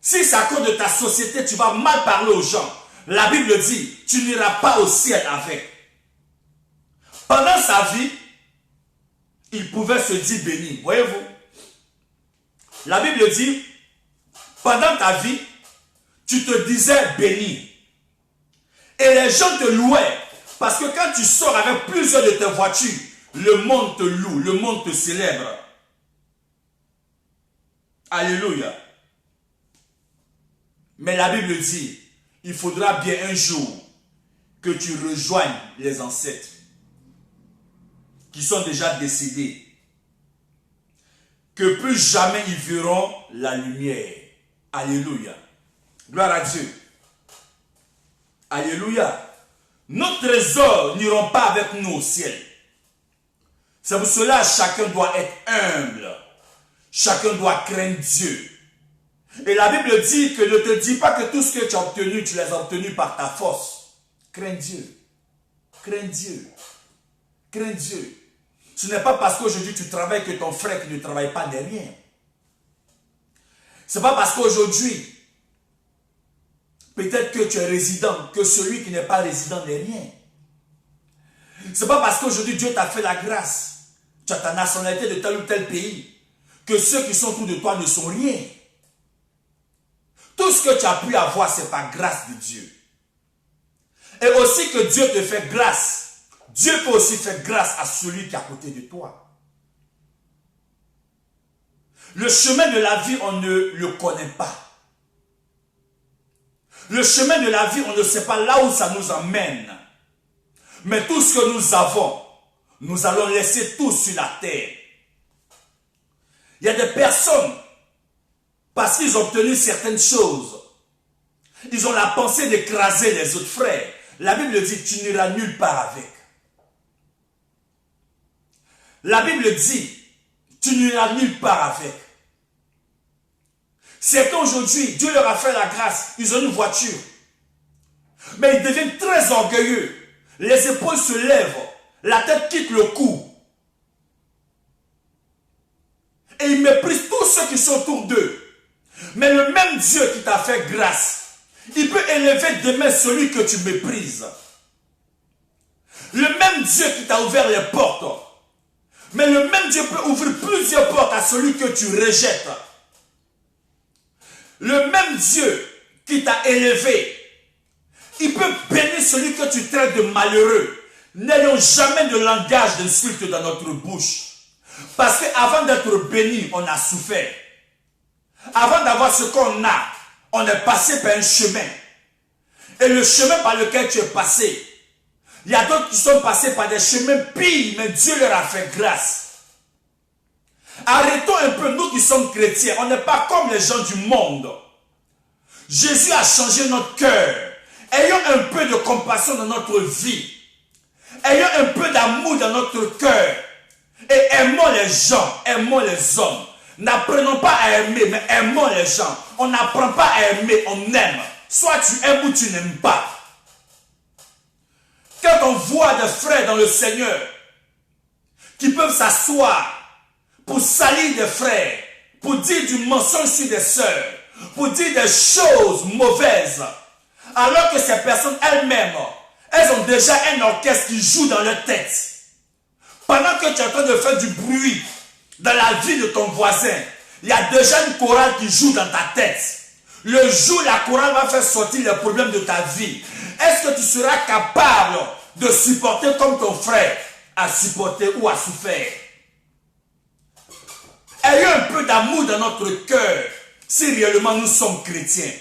Speaker 1: Si c'est à cause de ta société, tu vas mal parler aux gens. La Bible dit, tu n'iras pas au ciel avec. Pendant sa vie, il pouvait se dire béni. Voyez-vous. La Bible dit, pendant ta vie, tu te disais béni. Et les gens te louaient. Parce que quand tu sors avec plusieurs de tes voitures, le monde te loue, le monde te célèbre. Alléluia. Mais la Bible dit, il faudra bien un jour que tu rejoignes les ancêtres qui sont déjà décédés. Que plus jamais ils verront la lumière. Alléluia. Gloire à Dieu. Alléluia. Nos trésors n'iront pas avec nous au ciel. C'est pour cela que chacun doit être humble. Chacun doit craindre Dieu. Et la Bible dit que ne te dis pas que tout ce que tu as obtenu, tu l'as obtenu par ta force. Crains Dieu. Crains Dieu. Crains Dieu. Ce n'est pas parce qu'aujourd'hui tu travailles que ton frère qui ne travaille pas n'est rien. Ce n'est pas parce qu'aujourd'hui, peut-être que tu es résident, que celui qui n'est pas résident n'est rien. Ce n'est pas parce qu'aujourd'hui Dieu t'a fait la grâce, tu as ta nationalité de tel ou tel pays, que ceux qui sont autour de toi ne sont rien. Tout ce que tu as pu avoir, c'est par grâce de Dieu. Et aussi que Dieu te fait grâce. Dieu peut aussi faire grâce à celui qui est à côté de toi. Le chemin de la vie, on ne le connaît pas. Le chemin de la vie, on ne sait pas là où ça nous emmène. Mais tout ce que nous avons, nous allons laisser tout sur la terre. Il y a des personnes, parce qu'ils ont obtenu certaines choses, ils ont la pensée d'écraser les autres frères. La Bible dit, tu n'iras nulle part avec. La Bible dit, tu n'iras nulle part avec. C'est qu'aujourd'hui, Dieu leur a fait la grâce, ils ont une voiture. Mais ils deviennent très orgueilleux. Les épaules se lèvent, la tête quitte le cou. Et ils méprisent tous ceux qui sont autour d'eux. Mais le même Dieu qui t'a fait grâce, il peut élever demain celui que tu méprises. Le même Dieu qui t'a ouvert les portes, mais le même Dieu peut ouvrir plusieurs portes à celui que tu rejettes. Le même Dieu qui t'a élevé. Il peut bénir celui que tu traites de malheureux. N'ayons jamais de langage d'insulte dans notre bouche. Parce qu'avant d'être béni, on a souffert. Avant d'avoir ce qu'on a, on est passé par un chemin. Et le chemin par lequel tu es passé, il y a d'autres qui sont passés par des chemins pires, mais Dieu leur a fait grâce. Arrêtons un peu, nous qui sommes chrétiens, on n'est pas comme les gens du monde. Jésus a changé notre cœur. Ayons un peu de compassion dans notre vie. Ayons un peu d'amour dans notre cœur. Et aimons les gens, aimons les hommes. N'apprenons pas à aimer, mais aimons les gens. On n'apprend pas à aimer, on aime. Soit tu aimes ou tu n'aimes pas. Quand on voit des frères dans le Seigneur qui peuvent s'asseoir pour salir des frères, pour dire du mensonge sur des sœurs, pour dire des choses mauvaises, alors que ces personnes elles-mêmes, elles ont déjà un orchestre qui joue dans leur tête. Pendant que tu es en train de faire du bruit dans la vie de ton voisin, il y a déjà une chorale qui joue dans ta tête. Le jour où la chorale va faire sortir les problèmes de ta vie, est-ce que tu seras capable de supporter comme ton frère a supporté ou a souffert? Ayons un peu d'amour dans notre cœur si réellement nous sommes chrétiens.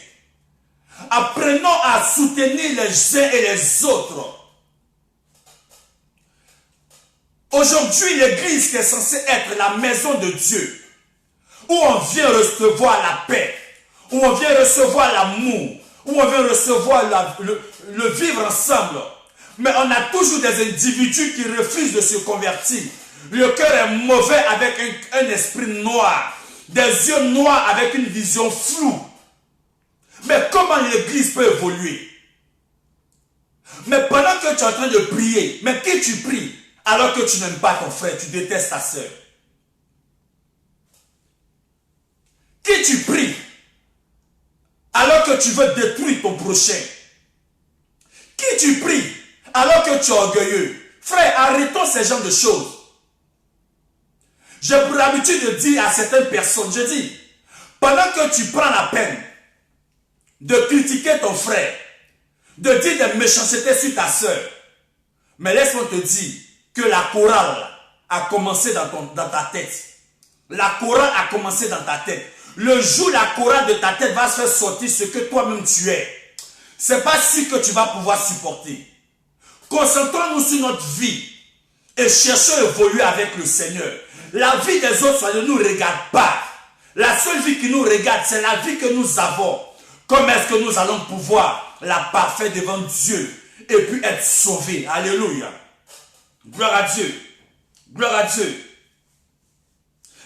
Speaker 1: Apprenons à soutenir les uns et les autres. Aujourd'hui, l'église qui est censée être la maison de Dieu, où on vient recevoir la paix, où on vient recevoir l'amour, où on vient recevoir le vivre ensemble. Mais on a toujours des individus qui refusent de se convertir. Le cœur est mauvais avec un esprit noir, des yeux noirs avec une vision floue. Mais comment l'église peut évoluer? Mais pendant que tu es en train de prier, mais qui tu pries alors que tu n'aimes pas ton frère, tu détestes ta soeur? Qui tu pries alors que tu veux détruire ton prochain? Qui tu pries alors que tu es orgueilleux? Frère, arrêtons ces genres de choses. J'ai pour l'habitude de dire à certaines personnes, je dis, pendant que tu prends la peine de critiquer ton frère, de dire des méchancetés sur ta soeur, mais laisse-moi te dire que la chorale a commencé dans ta tête. La chorale a commencé dans ta tête. Le jour où la chorale de ta tête va se faire sortir ce que toi-même tu es, c'est pas sûr que tu vas pouvoir supporter. Concentrons-nous sur notre vie et cherchons à évoluer avec le Seigneur. La vie des autres, ça ne nous regarde pas. La seule vie qui nous regarde, c'est la vie que nous avons. Comment est-ce que nous allons pouvoir la parfaire devant Dieu et puis être sauvés? Alléluia. Gloire à Dieu. Gloire à Dieu.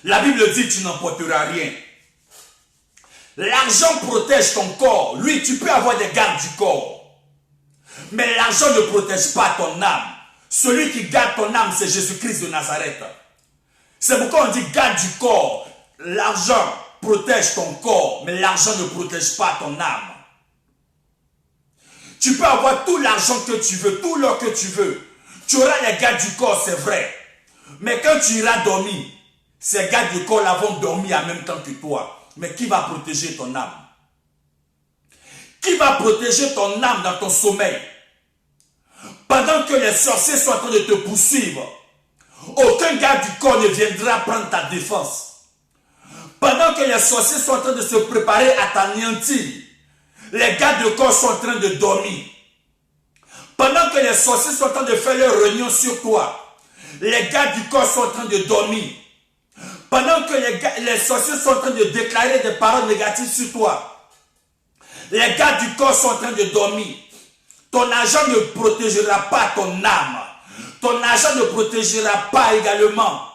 Speaker 1: La Bible dit que tu n'emporteras rien. L'argent protège ton corps. Oui, tu peux avoir des gardes du corps. Mais l'argent ne protège pas ton âme. Celui qui garde ton âme, c'est Jésus-Christ de Nazareth. C'est pourquoi on dit garde du corps. L'argent protège ton corps, mais l'argent ne protège pas ton âme. Tu peux avoir tout l'argent que tu veux, tout l'or que tu veux. Tu auras les gardes du corps, c'est vrai. Mais quand tu iras dormir, ces gardes du corps là vont dormir en même temps que toi. Mais qui va protéger ton âme? Qui va protéger ton âme dans ton sommeil? Pendant que les sorciers sont en train de te poursuivre, aucun garde du corps ne viendra prendre ta défense. Pendant que les sorciers sont en train de se préparer à t'anéantir, les gardes du corps sont en train de dormir. Pendant que les sorciers sont en train de faire leur réunion sur toi, les gardes du corps sont en train de dormir. Pendant que les sorciers sont en train de déclarer des paroles négatives sur toi, les gardes du corps sont en train de dormir. Ton argent ne protégera pas ton âme. Ton argent ne protégera pas également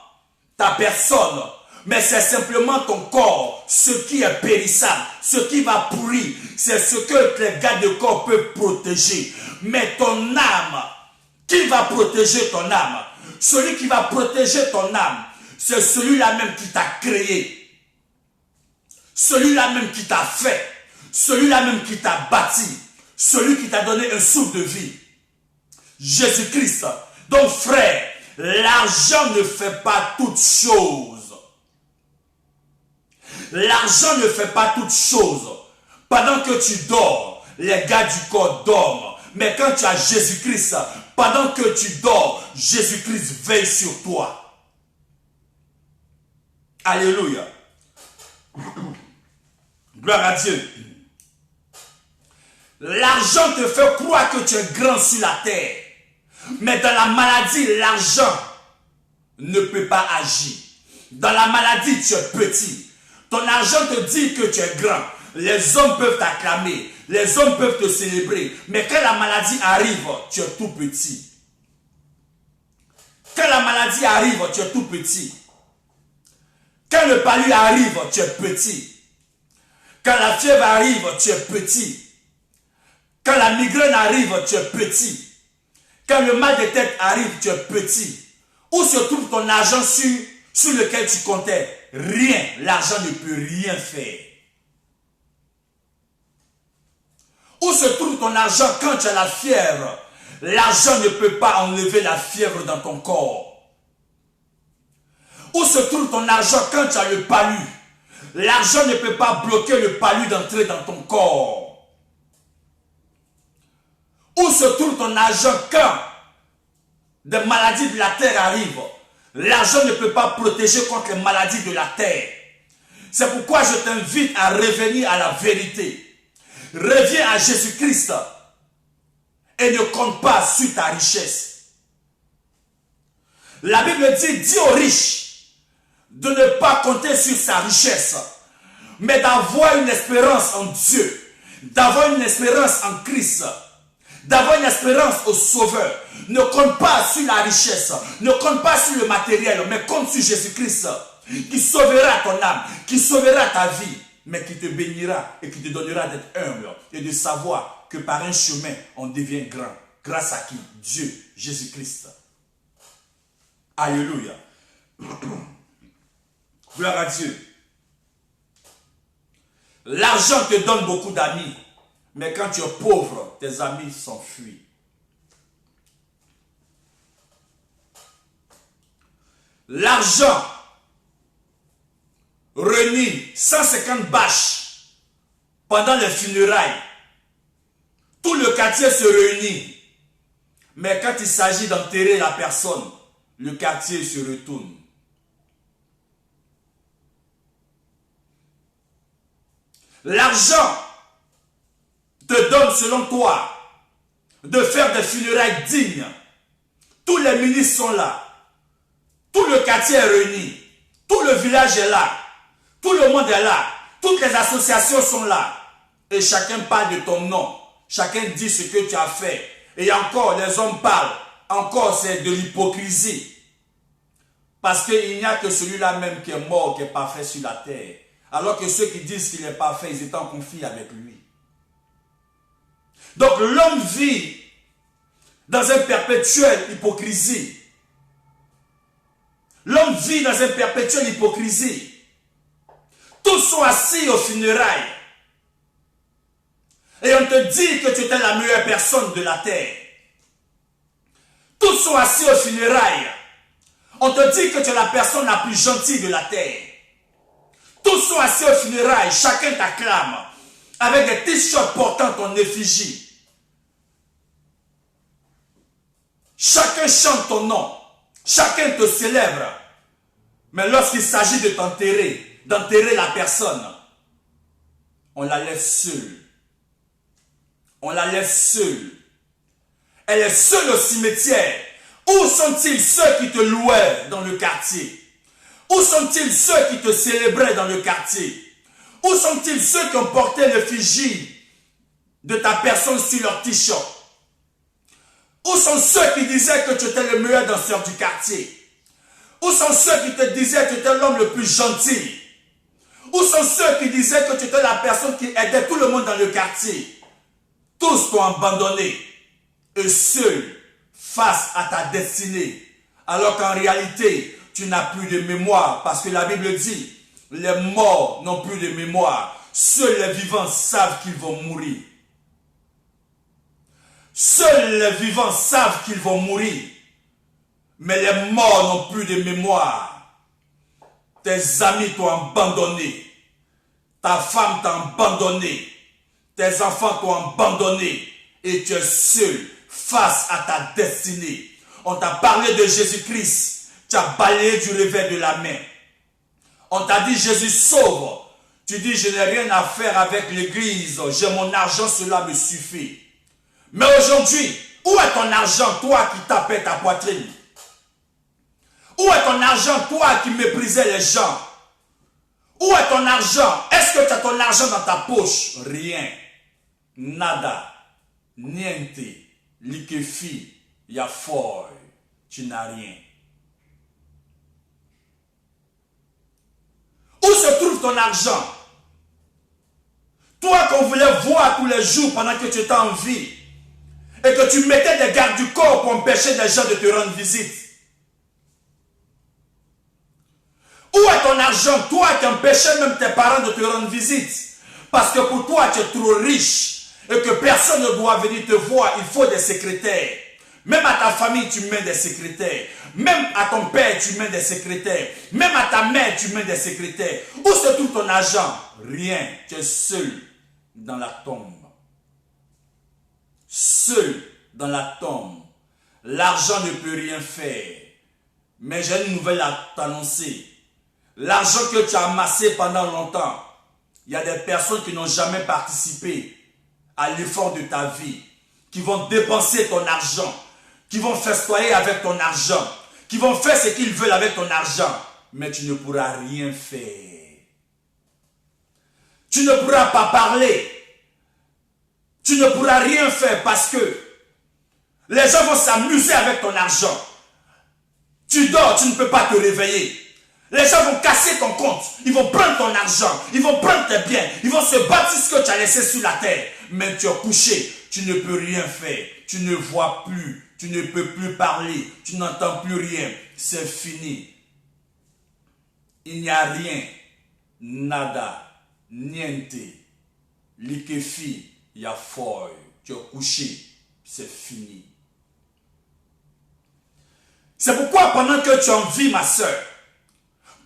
Speaker 1: ta personne. Mais c'est simplement ton corps, ce qui est périssable, ce qui va pourrir. C'est ce que les gardes de corps peuvent protéger. Mais ton âme, qui va protéger ton âme? Celui qui va protéger ton âme, c'est celui-là même qui t'a créé. Celui-là même qui t'a fait. Celui-là même qui t'a bâti. Celui qui t'a donné un souffle de vie. Jésus-Christ. Donc frère, l'argent ne fait pas toutes choses. L'argent ne fait pas toutes choses. pendant que tu dors, les gars du corps dorment. Mais quand tu as Jésus-Christ, pendant que tu dors, Jésus-Christ veille sur toi. Alléluia. Gloire à Dieu. L'argent te fait croire que tu es grand sur la terre. Mais dans la maladie, l'argent ne peut pas agir. Dans la maladie, tu es petit. Ton argent te dit que tu es grand. Les hommes peuvent t'acclamer. Les hommes peuvent te célébrer. Mais quand la maladie arrive, tu es tout petit. Quand la maladie arrive, tu es tout petit. Quand le palu arrive, tu es petit. Quand la fièvre arrive, tu es petit. Quand la migraine arrive, tu es petit. Quand le mal de tête arrive, tu es petit. Où se trouve ton argent sur lequel tu comptais? Rien. L'argent ne peut rien faire. Où se trouve ton argent quand tu as la fièvre? L'argent ne peut pas enlever la fièvre dans ton corps. Où se trouve ton argent quand tu as le palu? L'argent ne peut pas bloquer le palu d'entrer dans ton corps. Où se trouve ton argent quand des maladies de la terre arrivent? L'argent ne peut pas protéger contre les maladies de la terre. C'est pourquoi je t'invite à revenir à la vérité. Reviens à Jésus-Christ et ne compte pas sur ta richesse. La Bible dit aux riches de ne pas compter sur sa richesse, mais d'avoir une espérance en Dieu, d'avoir une espérance en Christ, d'avoir une espérance au Sauveur. Ne compte pas sur la richesse, ne compte pas sur le matériel, mais compte sur Jésus-Christ qui sauvera ton âme, qui sauvera ta vie, mais qui te bénira et qui te donnera d'être humble et de savoir que par un chemin, on devient grand. Grâce à qui? Dieu, Jésus-Christ. Alléluia. Gloire à Dieu. L'argent te donne beaucoup d'amis, mais quand tu es pauvre, tes amis s'enfuient. L'argent réunit 150 bâches pendant les funérailles. Tout le quartier se réunit. Mais quand il s'agit d'enterrer la personne, le quartier se retourne. L'argent te donne, selon toi, de faire des funérailles dignes. Tous les ministres sont là. Tout le quartier est réuni. Tout le village est là. Tout le monde est là. Toutes les associations sont là. Et chacun parle de ton nom. Chacun dit ce que tu as fait. Et encore, les hommes parlent. Encore, c'est de l'hypocrisie. Parce qu'il n'y a que celui-là même qui est mort, qui est parfait sur la terre. Alors que ceux qui disent qu'il est parfait, ils étaient en conflit avec lui. Donc l'homme vit dans une perpétuelle hypocrisie. L'homme vit dans une perpétuelle hypocrisie. Tous sont assis aux funérailles. Et on te dit que tu étais la meilleure personne de la terre. Tous sont assis aux funérailles. On te dit que tu es la personne la plus gentille de la terre. Tous sont assis aux funérailles. Chacun t'acclame. Avec des t-shirts portant ton effigie. Chacun chante ton nom. Chacun te célèbre. Mais lorsqu'il s'agit de t'enterrer, d'enterrer la personne, on la laisse seule. On la laisse seule. Elle est seule au cimetière. Où sont-ils ceux qui te louaient dans le quartier? Où sont-ils ceux qui te célébraient dans le quartier? Où sont-ils ceux qui ont porté l'effigie de ta personne sur leur t-shirt? Où sont ceux qui disaient que tu étais le meilleur danseur du quartier? Où sont ceux qui te disaient que tu étais l'homme le plus gentil? Où sont ceux qui disaient que tu étais la personne qui aidait tout le monde dans le quartier? Tous t'ont abandonné et seul face à ta destinée. Alors qu'en réalité, tu n'as plus de mémoire. Parce que la Bible dit, les morts n'ont plus de mémoire. Seuls les vivants savent qu'ils vont mourir. Seuls les vivants savent qu'ils vont mourir. Mais les morts n'ont plus de mémoire. Tes amis t'ont abandonné. Ta femme t'a abandonné. Tes enfants t'ont abandonné et tu es seul face à ta destinée. On t'a parlé de Jésus-Christ, tu as balayé du revers de la main. On t'a dit Jésus sauve. Tu dis je n'ai rien à faire avec l'église, j'ai mon argent, cela me suffit. Mais aujourd'hui, où est ton argent, toi qui tapais ta poitrine? Où est ton argent, toi qui méprisais les gens? Où est ton argent? Est-ce que tu as ton argent dans ta poche? Rien. Nada. Niente. Likefi. Yafoy. Tu n'as rien. Où se trouve ton argent? Toi qu'on voulait voir tous les jours pendant que tu étais en vie et que tu mettais des gardes du corps pour empêcher les gens de te rendre visite. Où est ton argent, toi qui empêchais même tes parents de te rendre visite? Parce que pour toi, tu es trop riche et que personne ne doit venir te voir, il faut des secrétaires. Même à ta famille, tu mets des secrétaires. Même à ton père, tu mets des secrétaires. Même à ta mère, tu mets des secrétaires. Où se trouve ton argent? Rien. Tu es seul dans la tombe. Seul dans la tombe. L'argent ne peut rien faire. Mais j'ai une nouvelle à t'annoncer. L'argent que tu as amassé pendant longtemps, il y a des personnes qui n'ont jamais participé à l'effort de ta vie, qui vont dépenser ton argent, qui vont festoyer avec ton argent, qui vont faire ce qu'ils veulent avec ton argent, mais tu ne pourras rien faire. Tu ne pourras pas parler. Tu ne pourras rien faire parce que les gens vont s'amuser avec ton argent. Tu dors, tu ne peux pas te réveiller. Les gens vont casser ton compte. Ils vont prendre ton argent. Ils vont prendre tes biens. Ils vont se bâtir ce que tu as laissé sur la terre. Mais tu es couché. Tu ne peux rien faire. Tu ne vois plus. Tu ne peux plus parler. Tu n'entends plus rien. C'est fini. Il n'y a rien. Nada. Niente. Likefi. Yafoy. Tu es couché. C'est fini. C'est pourquoi pendant que tu en vis, ma soeur,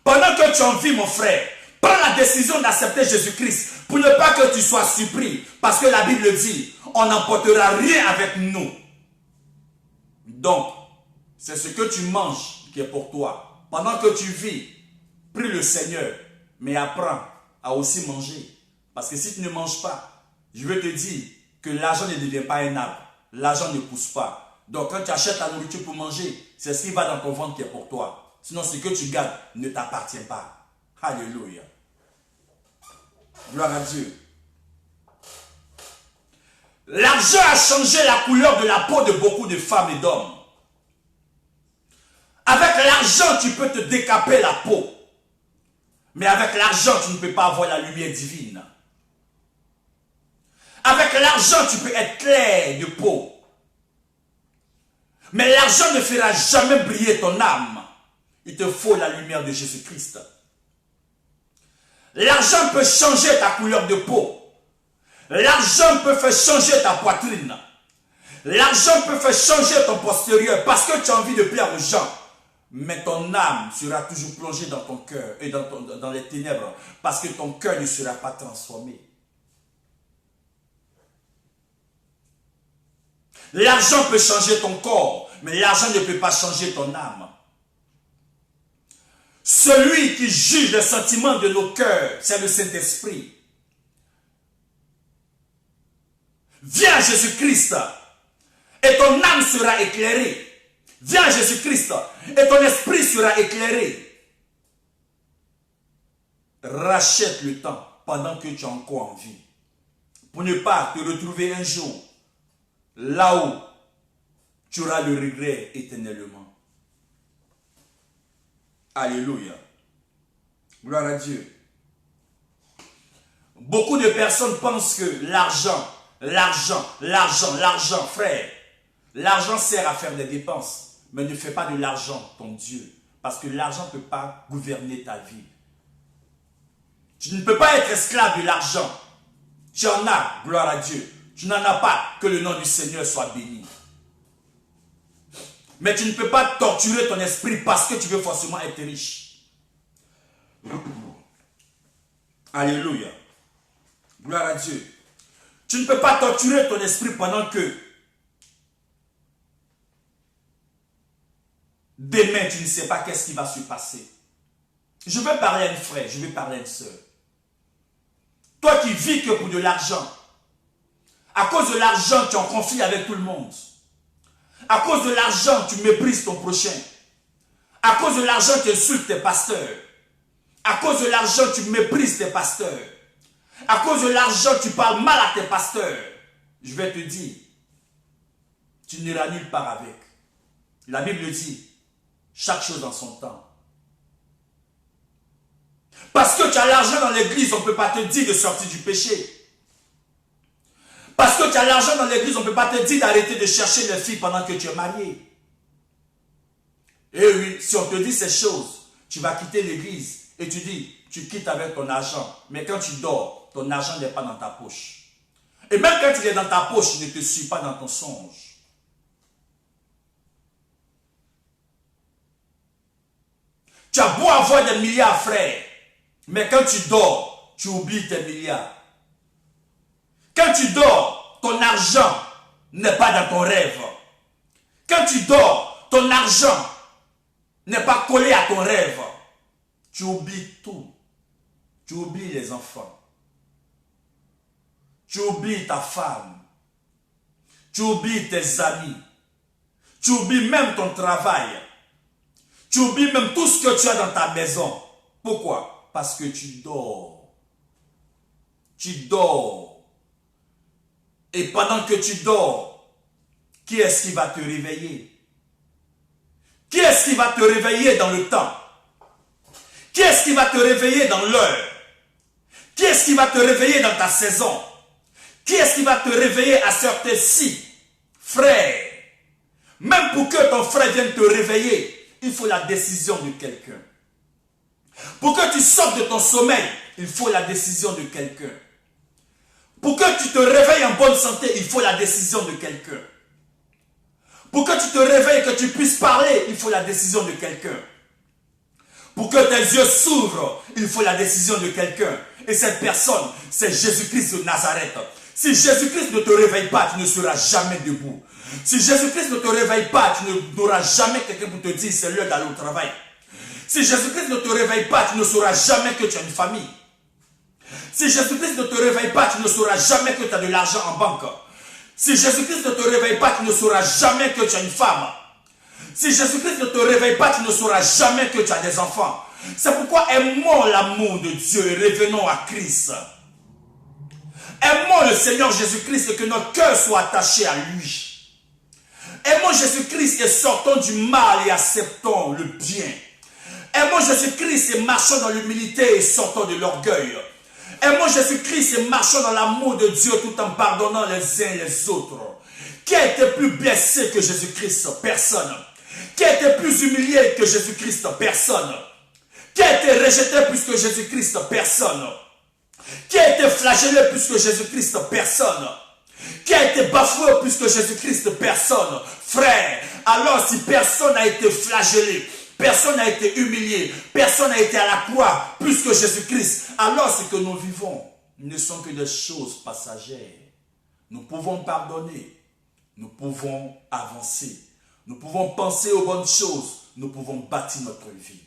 Speaker 1: pendant que tu en vis, mon frère, prends la décision d'accepter Jésus-Christ pour ne pas que tu sois surpris. Parce que la Bible dit, on n'emportera rien avec nous. Donc, c'est ce que tu manges qui est pour toi. Pendant que tu vis, prie le Seigneur, mais apprends à aussi manger. Parce que si tu ne manges pas, je veux te dire que l'argent ne devient pas un arbre. L'argent ne pousse pas. Donc, quand tu achètes la nourriture pour manger, c'est ce qui va dans ton ventre qui est pour toi. Sinon, ce que tu gardes ne t'appartient pas. Alléluia. Gloire à Dieu. L'argent a changé la couleur de la peau de beaucoup de femmes et d'hommes. Avec l'argent, tu peux te décaper la peau. Mais avec l'argent, tu ne peux pas avoir la lumière divine. Avec l'argent, tu peux être clair de peau. Mais l'argent ne fera jamais briller ton âme. Il te faut la lumière de Jésus-Christ. L'argent peut changer ta couleur de peau. L'argent peut faire changer ta poitrine. L'argent peut faire changer ton postérieur parce que tu as envie de plaire aux gens. Mais ton âme sera toujours plongée dans ton cœur et dans les ténèbres parce que ton cœur ne sera pas transformé. L'argent peut changer ton corps, mais l'argent ne peut pas changer ton âme. Celui qui juge les sentiments de nos cœurs, c'est le Saint-Esprit. Viens à Jésus-Christ et ton âme sera éclairée. Viens à Jésus-Christ et ton esprit sera éclairé. Rachète le temps pendant que tu es encore en vie. Pour ne pas te retrouver un jour là où tu auras le regret éternellement. Alléluia. Gloire à Dieu. Beaucoup de personnes pensent que l'argent, frère, l'argent sert à faire des dépenses. Mais ne fais pas de l'argent ton Dieu. Parce que l'argent ne peut pas gouverner ta vie. Tu ne peux pas être esclave de l'argent. Tu en as, gloire à Dieu. Tu n'en as pas, que le nom du Seigneur soit béni. Mais tu ne peux pas torturer ton esprit parce que tu veux forcément être riche. Alléluia. Gloire à Dieu. Tu ne peux pas torturer ton esprit pendant que demain, tu ne sais pas qu'est-ce qui va se passer. Je veux parler à une frère, je veux parler à une soeur. Toi qui vis que pour de l'argent, à cause de l'argent, tu es en conflit avec tout le monde. À cause de l'argent, tu méprises ton prochain. À cause de l'argent, tu insultes tes pasteurs. À cause de l'argent, tu méprises tes pasteurs. À cause de l'argent, tu parles mal à tes pasteurs. Je vais te dire, tu n'iras nulle part avec. La Bible dit, chaque chose en son temps. Parce que tu as l'argent dans l'église, on ne peut pas te dire de sortir du péché. Parce que tu as l'argent dans l'église, on ne peut pas te dire d'arrêter de chercher les filles pendant que tu es marié. Et oui, si on te dit ces choses, tu vas quitter l'église et tu dis, tu quittes avec ton argent. Mais quand tu dors, ton argent n'est pas dans ta poche. Et même quand il est dans ta poche, il ne te suit pas dans ton songe. Tu as beau avoir des milliards, frère, mais quand tu dors, tu oublies tes milliards. Quand tu dors, ton argent n'est pas dans ton rêve. Quand tu dors, ton argent n'est pas collé à ton rêve. Tu oublies tout. Tu oublies les enfants. Tu oublies ta femme. Tu oublies tes amis. Tu oublies même ton travail. Tu oublies même tout ce que tu as dans ta maison. Pourquoi? Parce que tu dors. Tu dors. Et pendant que tu dors, qui est-ce qui va te réveiller? Qui est-ce qui va te réveiller dans le temps? Qui est-ce qui va te réveiller dans l'heure? Qui est-ce qui va te réveiller dans ta saison? Qui est-ce qui va te réveiller à cette heure-ci? Frère, même pour que ton frère vienne te réveiller, il faut la décision de quelqu'un. Pour que tu sortes de ton sommeil, il faut la décision de quelqu'un. Pour que tu te réveilles en bonne santé, il faut la décision de quelqu'un. Pour que tu te réveilles et que tu puisses parler, il faut la décision de quelqu'un. Pour que tes yeux s'ouvrent, il faut la décision de quelqu'un. Et cette personne, c'est Jésus-Christ de Nazareth. Si Jésus-Christ ne te réveille pas, tu ne seras jamais debout. Si Jésus-Christ ne te réveille pas, tu n'auras jamais quelqu'un pour te dire c'est l'heure d'aller au travail. Si Jésus-Christ ne te réveille pas, tu ne sauras jamais que tu as une famille. Si Jésus-Christ ne te réveille pas, tu ne sauras jamais que tu as de l'argent en banque. Si Jésus-Christ ne te réveille pas, tu ne sauras jamais que tu as une femme. Si Jésus-Christ ne te réveille pas, tu ne sauras jamais que tu as des enfants. C'est pourquoi aimons l'amour de Dieu et revenons à Christ. Aimons le Seigneur Jésus-Christ et que notre cœur soit attaché à lui. Aimons Jésus-Christ et sortons du mal et acceptons le bien. Aimons Jésus-Christ et marchons dans l'humilité et sortons de l'orgueil. Aimons Jésus-Christ et marchons dans l'amour de Dieu tout en pardonnant les uns les autres. Qui a été plus blessé que Jésus-Christ? Personne. Qui a été plus humilié que Jésus-Christ? Personne. Qui a été rejeté plus que Jésus-Christ? Personne. Qui a été flagellé plus que Jésus-Christ? Personne. Qui a été bafoué plus que Jésus-Christ? Personne. Frère, alors si personne n'a été flagellé, personne n'a été humilié, personne n'a été à la croix plus que Jésus-Christ, alors ce que nous vivons ne sont que des choses passagères. Nous pouvons pardonner, nous pouvons avancer, nous pouvons penser aux bonnes choses, nous pouvons bâtir notre vie.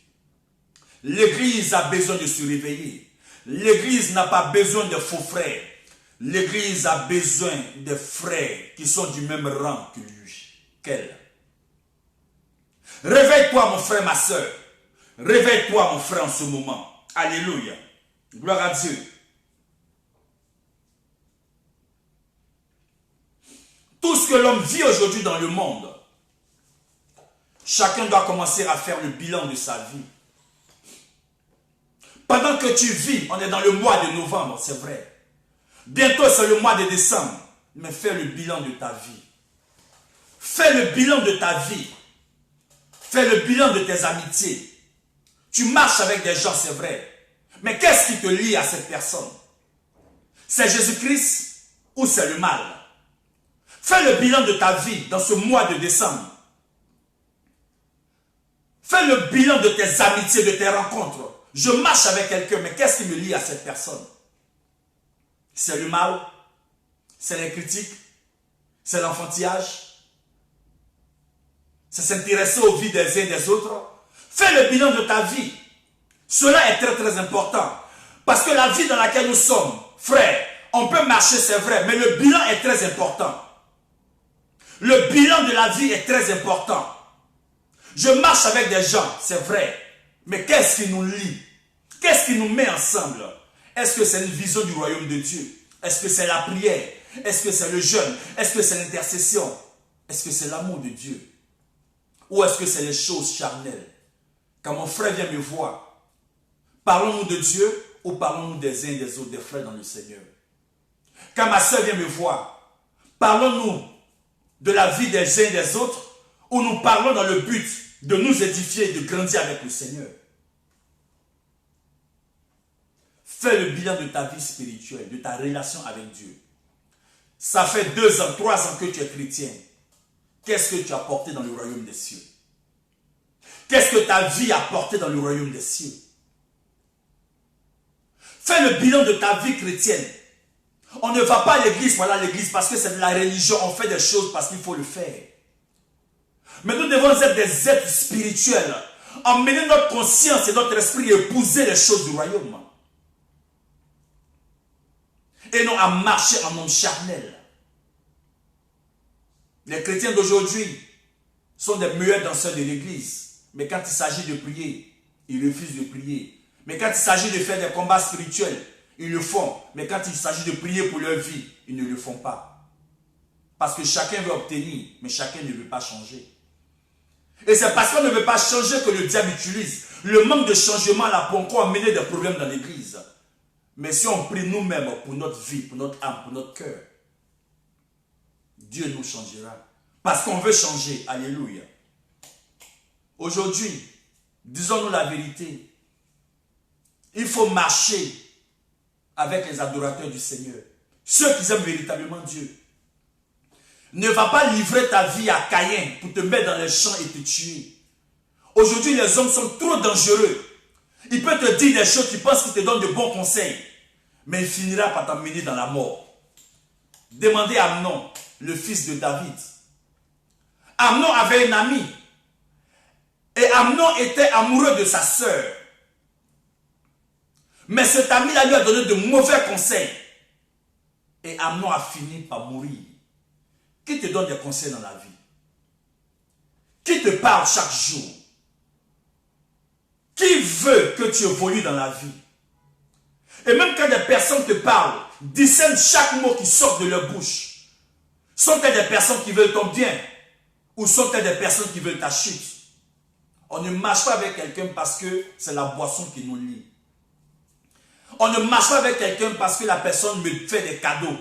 Speaker 1: L'Église a besoin de se réveiller. L'Église n'a pas besoin de faux frères. L'Église a besoin de frères qui sont du même rang que lui, qu'elle. Réveille-toi mon frère, ma soeur. Réveille-toi mon frère en ce moment. Alléluia. Gloire à Dieu. Tout ce que l'homme vit aujourd'hui dans le monde, chacun doit commencer à faire le bilan de sa vie. Pendant que tu vis, on est dans le mois de novembre, c'est vrai. Bientôt c'est le mois de décembre. Mais fais le bilan de ta vie. Fais le bilan de ta vie. Fais le bilan de tes amitiés. Tu marches avec des gens, c'est vrai. Mais qu'est-ce qui te lie à cette personne? C'est Jésus-Christ ou c'est le mal? Fais le bilan de ta vie dans ce mois de décembre. Fais le bilan de tes amitiés, de tes rencontres. Je marche avec quelqu'un, mais qu'est-ce qui me lie à cette personne? C'est le mal? C'est les critiques, c'est l'enfantillage, c'est s'intéresser aux vies des uns et des autres. Fais le bilan de ta vie. Cela est très très important. Parce que la vie dans laquelle nous sommes, frère, on peut marcher, c'est vrai, mais le bilan est très important. Le bilan de la vie est très important. Je marche avec des gens, c'est vrai, mais qu'est-ce qui nous lie? Qu'est-ce qui nous met ensemble? Est-ce que c'est une vision du royaume de Dieu? Est-ce que c'est la prière? Est-ce que c'est le jeûne? Est-ce que c'est l'intercession? Est-ce que c'est l'amour de Dieu? Ou est-ce que c'est les choses charnelles? Quand mon frère vient me voir, parlons-nous de Dieu ou parlons-nous des uns et des autres, des frères dans le Seigneur? Quand ma soeur vient me voir, parlons-nous de la vie des uns et des autres ou nous parlons dans le but de nous édifier et de grandir avec le Seigneur? Fais le bilan de ta vie spirituelle, de ta relation avec Dieu. Ça fait 2 ans, 3 ans que tu es chrétien. Qu'est-ce que tu as apporté dans le royaume des cieux? Qu'est-ce que ta vie a apporté dans le royaume des cieux? Fais le bilan de ta vie chrétienne. On ne va pas à l'église, voilà l'église, parce que c'est de la religion. On fait des choses parce qu'il faut le faire. Mais nous devons être des êtres spirituels. Emmener notre conscience et notre esprit et épouser les choses du royaume. Et non à marcher en homme charnel. Les chrétiens d'aujourd'hui sont des meilleurs danseurs de l'église. Mais quand il s'agit de prier, ils refusent de prier. Mais quand il s'agit de faire des combats spirituels, ils le font. Mais quand il s'agit de prier pour leur vie, ils ne le font pas. Parce que chacun veut obtenir, mais chacun ne veut pas changer. Et c'est parce qu'on ne veut pas changer que le diable utilise. Le manque de changement là pour encore amener des problèmes dans l'église. Mais si on prie nous-mêmes pour notre vie, pour notre âme, pour notre cœur, Dieu nous changera. Parce qu'on veut changer. Alléluia. Aujourd'hui, disons-nous la vérité. Il faut marcher avec les adorateurs du Seigneur. Ceux qui aiment véritablement Dieu. Ne va pas livrer ta vie à Caïn pour te mettre dans les champs et te tuer. Aujourd'hui, les hommes sont trop dangereux. Il peut te dire des choses, tu penses qu'il te donne de bons conseils. Mais il finira par t'emmener dans la mort. Demandez à Amnon, le fils de David. Amnon avait un ami. Et Amnon était amoureux de sa sœur. Mais cet ami-là lui a donné de mauvais conseils. Et Amnon a fini par mourir. Qui te donne des conseils dans la vie? Qui te parle chaque jour? Qui veut que tu évolues dans la vie? Et même quand des personnes te parlent, discernent chaque mot qui sort de leur bouche. Sont-elles des personnes qui veulent ton bien? Ou sont-elles des personnes qui veulent ta chute? On ne marche pas avec quelqu'un parce que c'est la boisson qui nous lie. On ne marche pas avec quelqu'un parce que la personne me fait des cadeaux.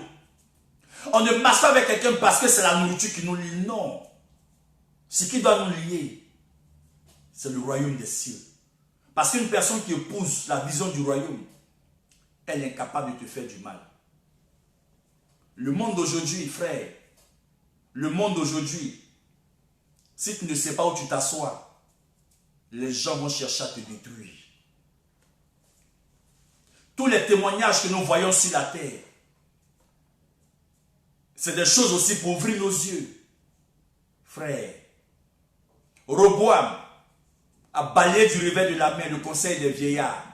Speaker 1: On ne marche pas avec quelqu'un parce que c'est la nourriture qui nous lie. Non. Ce qui doit nous lier, c'est le royaume des cieux. Parce qu'une personne qui épouse la vision du royaume, elle est incapable de te faire du mal. Le monde d'aujourd'hui, frère, le monde d'aujourd'hui, si tu ne sais pas où tu t'assois, les gens vont chercher à te détruire. Tous les témoignages que nous voyons sur la terre, c'est des choses aussi pour ouvrir nos yeux. Frère, Roboam a balayé du revers de la main le conseil des vieillards.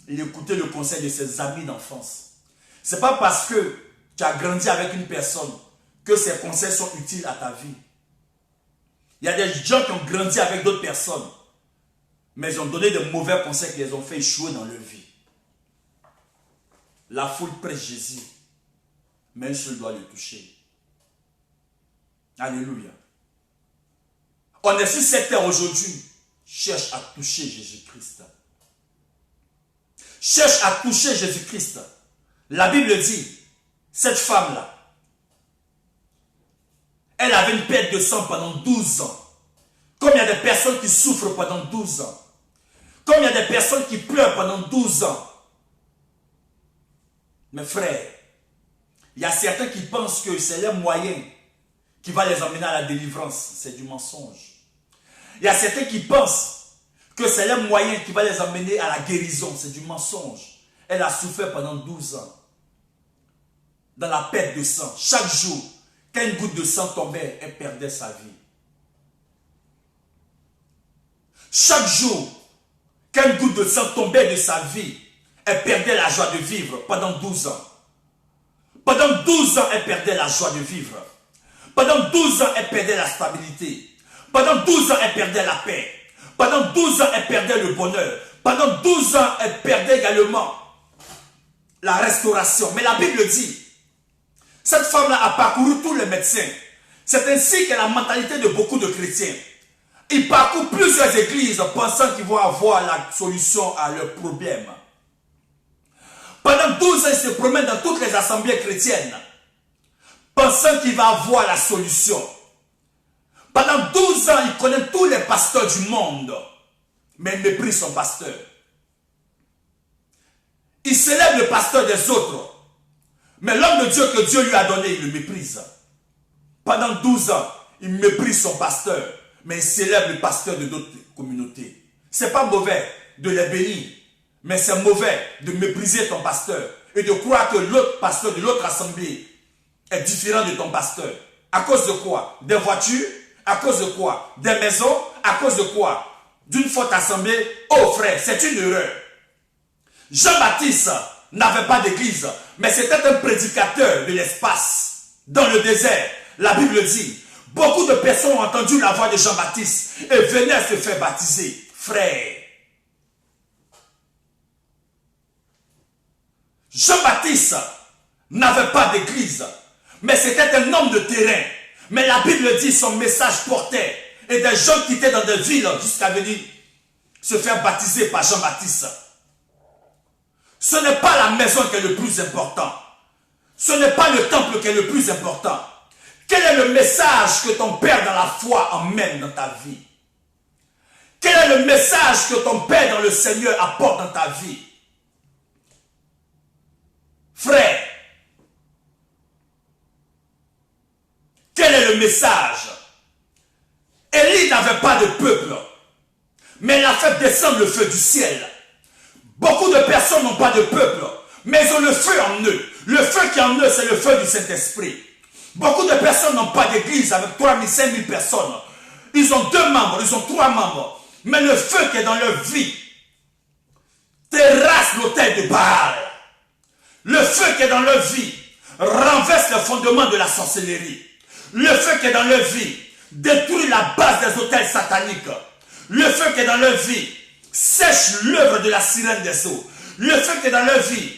Speaker 1: Il écoutait le conseil de ses amis d'enfance. Ce n'est pas parce que tu as grandi avec une personne que ses conseils sont utiles à ta vie. Il y a des gens qui ont grandi avec d'autres personnes, mais ils ont donné de mauvais conseils qui les ont fait échouer dans leur vie. La foule prêche Jésus, mais un seul doit le toucher. Alléluia. On est sur cette terre aujourd'hui, cherche à toucher Jésus-Christ. Cherche à toucher Jésus-Christ. La Bible dit, cette femme-là, elle avait une perte de sang pendant 12 ans. Comme il y a des personnes qui souffrent pendant 12 ans. Comme il y a des personnes qui pleurent pendant 12 ans. Mes frères, il y a certains qui pensent que c'est le moyen qui va les emmener à la délivrance. C'est du mensonge. Il y a certains qui pensent que c'est le moyen qui va les emmener à la guérison. C'est du mensonge. Elle a souffert pendant 12 ans. dans la perte de sang. Chaque jour, quand une goutte de sang tombait, elle perdait sa vie. Chaque jour, quand une goutte de sang tombait de sa vie, elle perdait la joie de vivre pendant 12 ans. Pendant 12 ans, elle perdait la joie de vivre. Pendant 12 ans, elle perdait la stabilité. Pendant 12 ans, elle perdait la paix. Pendant 12 ans, elle perdait le bonheur. Pendant 12 ans, elle perdait également la restauration. Mais la Bible dit, cette femme-là a parcouru tous les médecins. C'est ainsi que la mentalité de beaucoup de chrétiens. Ils parcourent plusieurs églises pensant qu'ils vont avoir la solution à leurs problèmes. Pendant 12 ans, ils se promènent dans toutes les assemblées chrétiennes, pensant qu'il va avoir la solution. Pendant 12 ans, il connaît tous les pasteurs du monde, mais il méprise son pasteur. Il célèbre le pasteur des autres, mais l'homme de Dieu que Dieu lui a donné, il le méprise. Pendant 12 ans, il méprise son pasteur, mais il célèbre le pasteur de d'autres communautés. Ce n'est pas mauvais de les bénir, mais c'est mauvais de mépriser ton pasteur et de croire que l'autre pasteur de l'autre assemblée est différent de ton pasteur. À cause de quoi? Des voitures? À cause de quoi? Des maisons? À cause de quoi? D'une forte assemblée? Oh frère, c'est une erreur. Jean-Baptiste n'avait pas d'église, mais c'était un prédicateur de l'espace. Dans le désert, la Bible dit, beaucoup de personnes ont entendu la voix de Jean-Baptiste et venaient se faire baptiser. Frère, Jean-Baptiste n'avait pas d'église, mais c'était un homme de terrain. Mais la Bible dit son message portait. Et des gens quittaient dans des villes jusqu'à venir se faire baptiser par Jean-Baptiste. Ce n'est pas la maison qui est le plus important. Ce n'est pas le temple qui est le plus important. Quel est le message que ton père dans la foi emmène dans ta vie? Quel est le message que ton père dans le Seigneur apporte dans ta vie? Frère, quel est le message? Élie n'avait pas de peuple, mais il a fait descendre le feu du ciel. Beaucoup de personnes n'ont pas de peuple, mais ils ont le feu en eux. Le feu qui est en eux, c'est le feu du Saint-Esprit. Beaucoup de personnes n'ont pas d'église avec 3000, 5000 personnes. Ils ont 2 membres, ils ont 3 membres. Mais le feu qui est dans leur vie terrasse l'autel de Baal. Le feu qui est dans leur vie renverse le fondement de la sorcellerie. Le feu qui est dans leur vie détruit la base des autels sataniques. Le feu qui est dans leur vie sèche l'œuvre de la sirène des eaux. Le feu qui est dans leur vie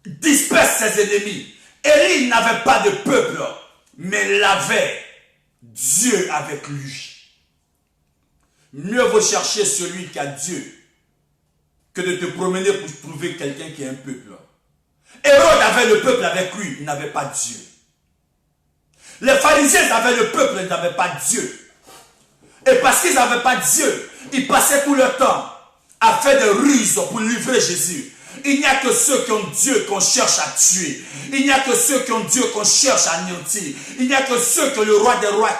Speaker 1: disperse ses ennemis. Élie n'avait pas de peuple, mais il avait Dieu avec lui. Mieux vaut chercher celui qui a Dieu que de te promener pour trouver quelqu'un qui a un peuple. Hérode avait le peuple avec lui, il n'avait pas Dieu. Les pharisiens avaient le peuple, ils n'avaient pas Dieu. Et parce qu'ils n'avaient pas Dieu, ils passaient tout leur temps à faire des ruses pour livrer Jésus. Il n'y a que ceux qui ont Dieu qu'on cherche à tuer. Il n'y a que ceux qui ont Dieu qu'on cherche à anéantir. Il n'y a que ceux qui ont le roi des rois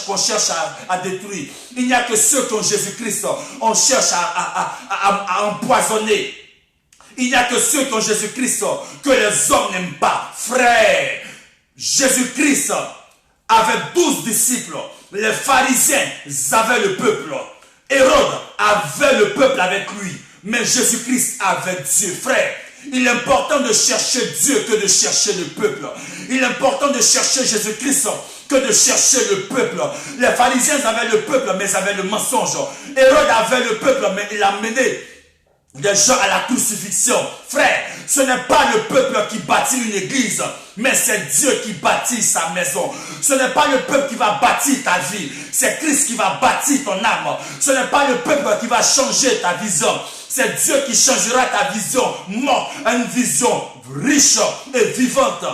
Speaker 1: qu'on cherche à détruire. Il n'y a que ceux qui ont Jésus-Christ on cherche à empoisonner. Il n'y a que ceux qui ont Jésus-Christ que les hommes n'aiment pas. Frère, Jésus-Christ avait 12 disciples. Les pharisiens avaient le peuple. Hérode avait le peuple avec lui. Mais Jésus-Christ avait Dieu. Frère, il est important de chercher Dieu que de chercher le peuple. Il est important de chercher Jésus-Christ que de chercher le peuple. Les pharisiens avaient le peuple, mais ils avaient le mensonge. Hérode avait le peuple, mais il a mené des gens à la crucifixion. Frère, ce n'est pas le peuple qui bâtit une église, mais c'est Dieu qui bâtit sa maison. Ce n'est pas le peuple qui va bâtir ta vie, c'est Christ qui va bâtir ton âme. Ce n'est pas le peuple qui va changer ta vision, c'est Dieu qui changera ta vision morte à une vision riche et vivante.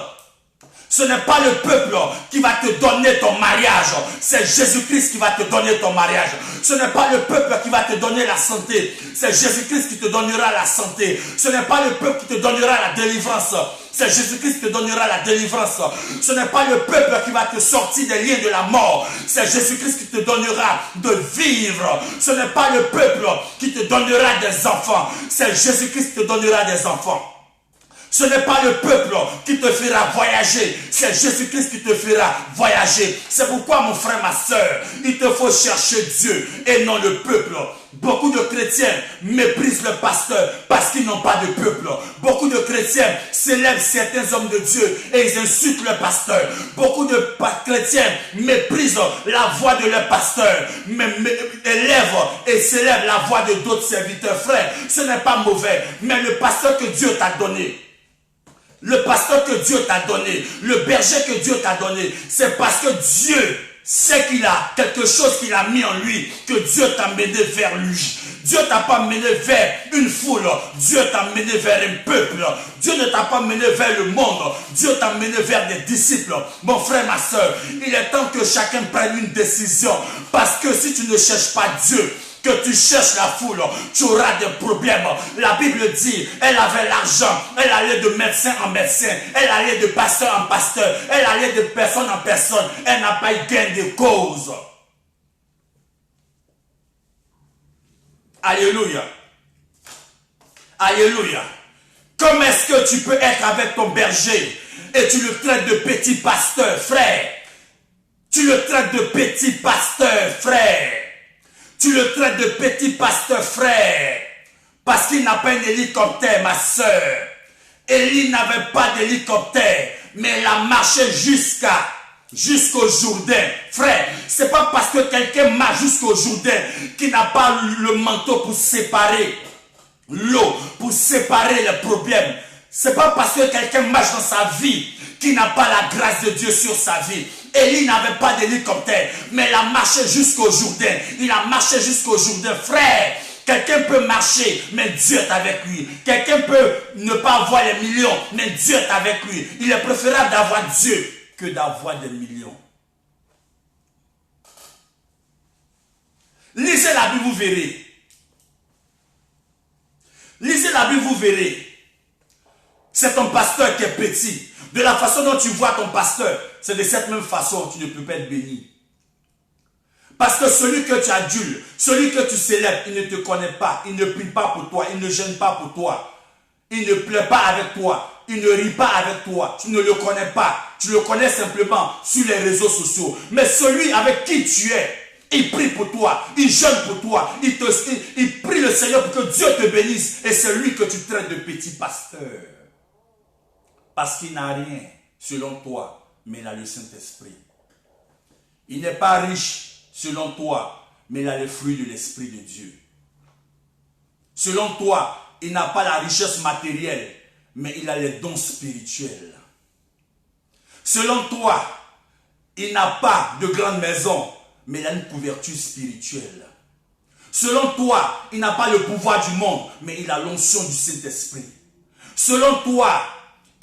Speaker 1: Ce n'est pas le peuple qui va te donner ton mariage. C'est Jésus-Christ qui va te donner ton mariage. Ce n'est pas le peuple qui va te donner la santé. C'est Jésus-Christ qui te donnera la santé. Ce n'est pas le peuple qui te donnera la délivrance. C'est Jésus-Christ qui te donnera la délivrance. Ce n'est pas le peuple qui va te sortir des liens de la mort. C'est Jésus-Christ qui te donnera de vivre. Ce n'est pas le peuple qui te donnera des enfants. C'est Jésus-Christ qui te donnera des enfants. Ce n'est pas le peuple qui te fera voyager, c'est Jésus-Christ qui te fera voyager. C'est pourquoi, mon frère, ma soeur, il te faut chercher Dieu et non le peuple. Beaucoup de chrétiens méprisent le pasteur parce qu'ils n'ont pas de peuple. Beaucoup de chrétiens célèbrent certains hommes de Dieu et ils insultent le pasteur. Beaucoup de chrétiens méprisent la voix de leur pasteur, élèvent et célèbrent la voix de d'autres serviteurs. Frère, ce n'est pas mauvais, mais le pasteur que Dieu t'a donné, le pasteur que Dieu t'a donné, le berger que Dieu t'a donné, c'est parce que Dieu sait qu'il a quelque chose qu'il a mis en lui, que Dieu t'a mené vers lui. Dieu t'a pas mené vers une foule, Dieu t'a mené vers un peuple. Dieu ne t'a pas mené vers le monde, Dieu t'a mené vers des disciples. Mon frère, ma soeur, il est temps que chacun prenne une décision, parce que si tu ne cherches pas Dieu, que tu cherches la foule, tu auras des problèmes. La Bible dit, elle avait l'argent, elle allait de médecin en médecin, elle allait de pasteur en pasteur, elle allait de personne en personne, elle n'a pas eu gain de cause. Alléluia. Alléluia. Comment est-ce que tu peux être avec ton berger et tu le traites de petit pasteur, frère? Tu le traites de petit pasteur, frère. Tu le traites de petit pasteur, frère, parce qu'il n'a pas un hélicoptère, ma soeur. Élie n'avait pas d'hélicoptère, mais il a marché jusqu'au Jourdain. Frère, c'est pas parce que quelqu'un marche jusqu'au Jourdain qu'il n'a pas le manteau pour séparer l'eau, pour séparer les problèmes. C'est pas parce que quelqu'un marche dans sa vie qu'il n'a pas la grâce de Dieu sur sa vie. Élie n'avait pas d'hélicoptère, mais il a marché jusqu'au Jourdain. Il a marché jusqu'au Jourdain. Frère, quelqu'un peut marcher, mais Dieu est avec lui. Quelqu'un peut ne pas avoir les millions, mais Dieu est avec lui. Il est préférable d'avoir Dieu que d'avoir des millions. Lisez la Bible, vous verrez. Lisez la Bible, vous verrez. C'est ton pasteur qui est petit. De la façon dont tu vois ton pasteur, c'est de cette même façon que tu ne peux pas être béni. Parce que celui que tu adules, celui que tu célèbres, il ne te connaît pas, il ne prie pas pour toi, il ne gêne pas pour toi, il ne pleure pas avec toi, il ne rit pas avec toi, tu ne le connais pas, tu le connais simplement sur les réseaux sociaux. Mais celui avec qui tu es, il prie pour toi, il jeûne pour toi, il prie le Seigneur pour que Dieu te bénisse. Et c'est lui que tu traites de petit pasteur. Parce qu'il n'a rien selon toi, mais il a le Saint-Esprit. Il n'est pas riche selon toi, mais il a les fruits de l'Esprit de Dieu. Selon toi, il n'a pas la richesse matérielle, mais il a les dons spirituels. Selon toi, il n'a pas de grande maison, mais il a une couverture spirituelle. Selon toi, il n'a pas le pouvoir du monde, mais il a l'onction du Saint-Esprit. Selon toi,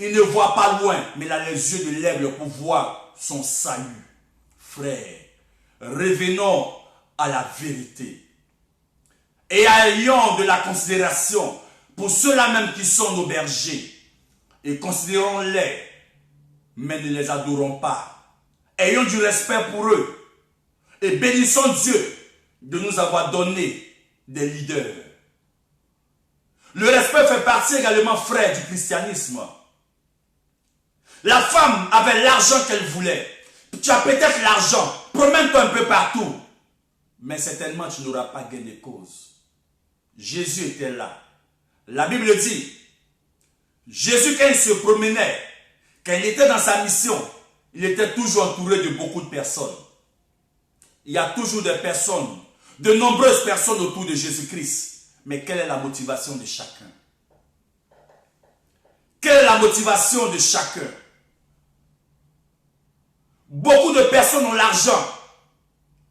Speaker 1: il ne voit pas loin, mais il a les yeux de l'aigle pour voir son salut. Frère, revenons à la vérité. Et ayons de la considération pour ceux-là même qui sont nos bergers. Et considérons-les, mais ne les adorons pas. Ayons du respect pour eux. Et bénissons Dieu de nous avoir donné des leaders. Le respect fait partie également, frère, du christianisme. La femme avait l'argent qu'elle voulait. Tu as peut-être l'argent. Promène-toi un peu partout. Mais certainement, tu n'auras pas gain de cause. Jésus était là. La Bible dit, Jésus, quand il se promenait, quand il était dans sa mission, il était toujours entouré de beaucoup de personnes. Il y a toujours des personnes, de nombreuses personnes autour de Jésus-Christ. Mais quelle est la motivation de chacun? Quelle est la motivation de chacun? Beaucoup de personnes ont l'argent,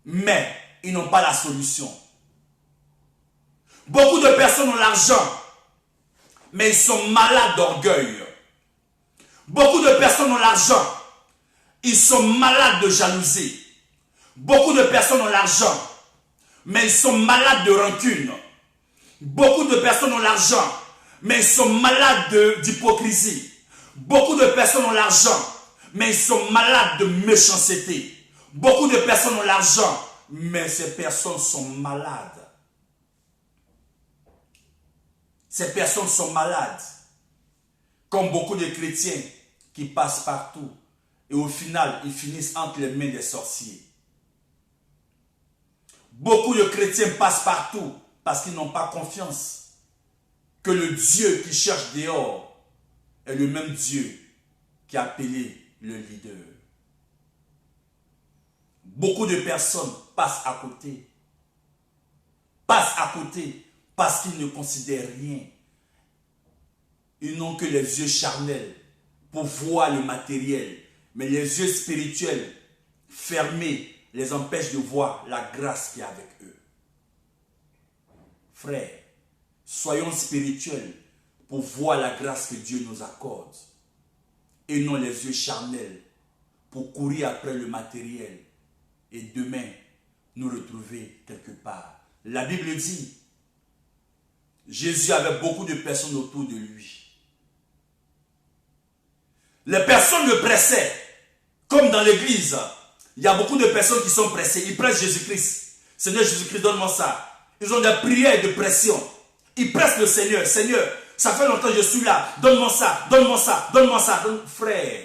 Speaker 1: mais ils n'ont pas la solution. Beaucoup de personnes ont l'argent, mais ils sont malades d'orgueil. Beaucoup de personnes ont l'argent, ils sont malades de jalousie. Beaucoup de personnes ont l'argent, mais ils sont malades de rancune. Beaucoup de personnes ont l'argent, mais ils sont malades d'hypocrisie. Beaucoup de personnes ont l'argent, mais ils sont malades de méchanceté. Beaucoup de personnes ont l'argent, mais ces personnes sont malades. Ces personnes sont malades. Comme beaucoup de chrétiens qui passent partout et au final, ils finissent entre les mains des sorciers. Beaucoup de chrétiens passent partout parce qu'ils n'ont pas confiance que le Dieu qu'ils cherchent dehors est le même Dieu qui a appelé le leader. Beaucoup de personnes passent à côté. Passent à côté parce qu'ils ne considèrent rien. Ils n'ont que les yeux charnels pour voir le matériel. Mais les yeux spirituels fermés les empêchent de voir la grâce qui est avec eux. Frères, soyons spirituels pour voir la grâce que Dieu nous accorde. Et non les yeux charnels pour courir après le matériel et demain nous retrouver quelque part. La Bible dit, Jésus avait beaucoup de personnes autour de lui. Les personnes le pressaient, comme dans l'église. Il y a beaucoup de personnes qui sont pressées. Ils pressent Jésus-Christ. Seigneur Jésus-Christ, donne-moi ça. Ils ont des prières de pression. Ils pressent le Seigneur. Seigneur, ça fait longtemps que je suis là. Donne-moi ça, donne-moi ça, donne-moi ça. Frère,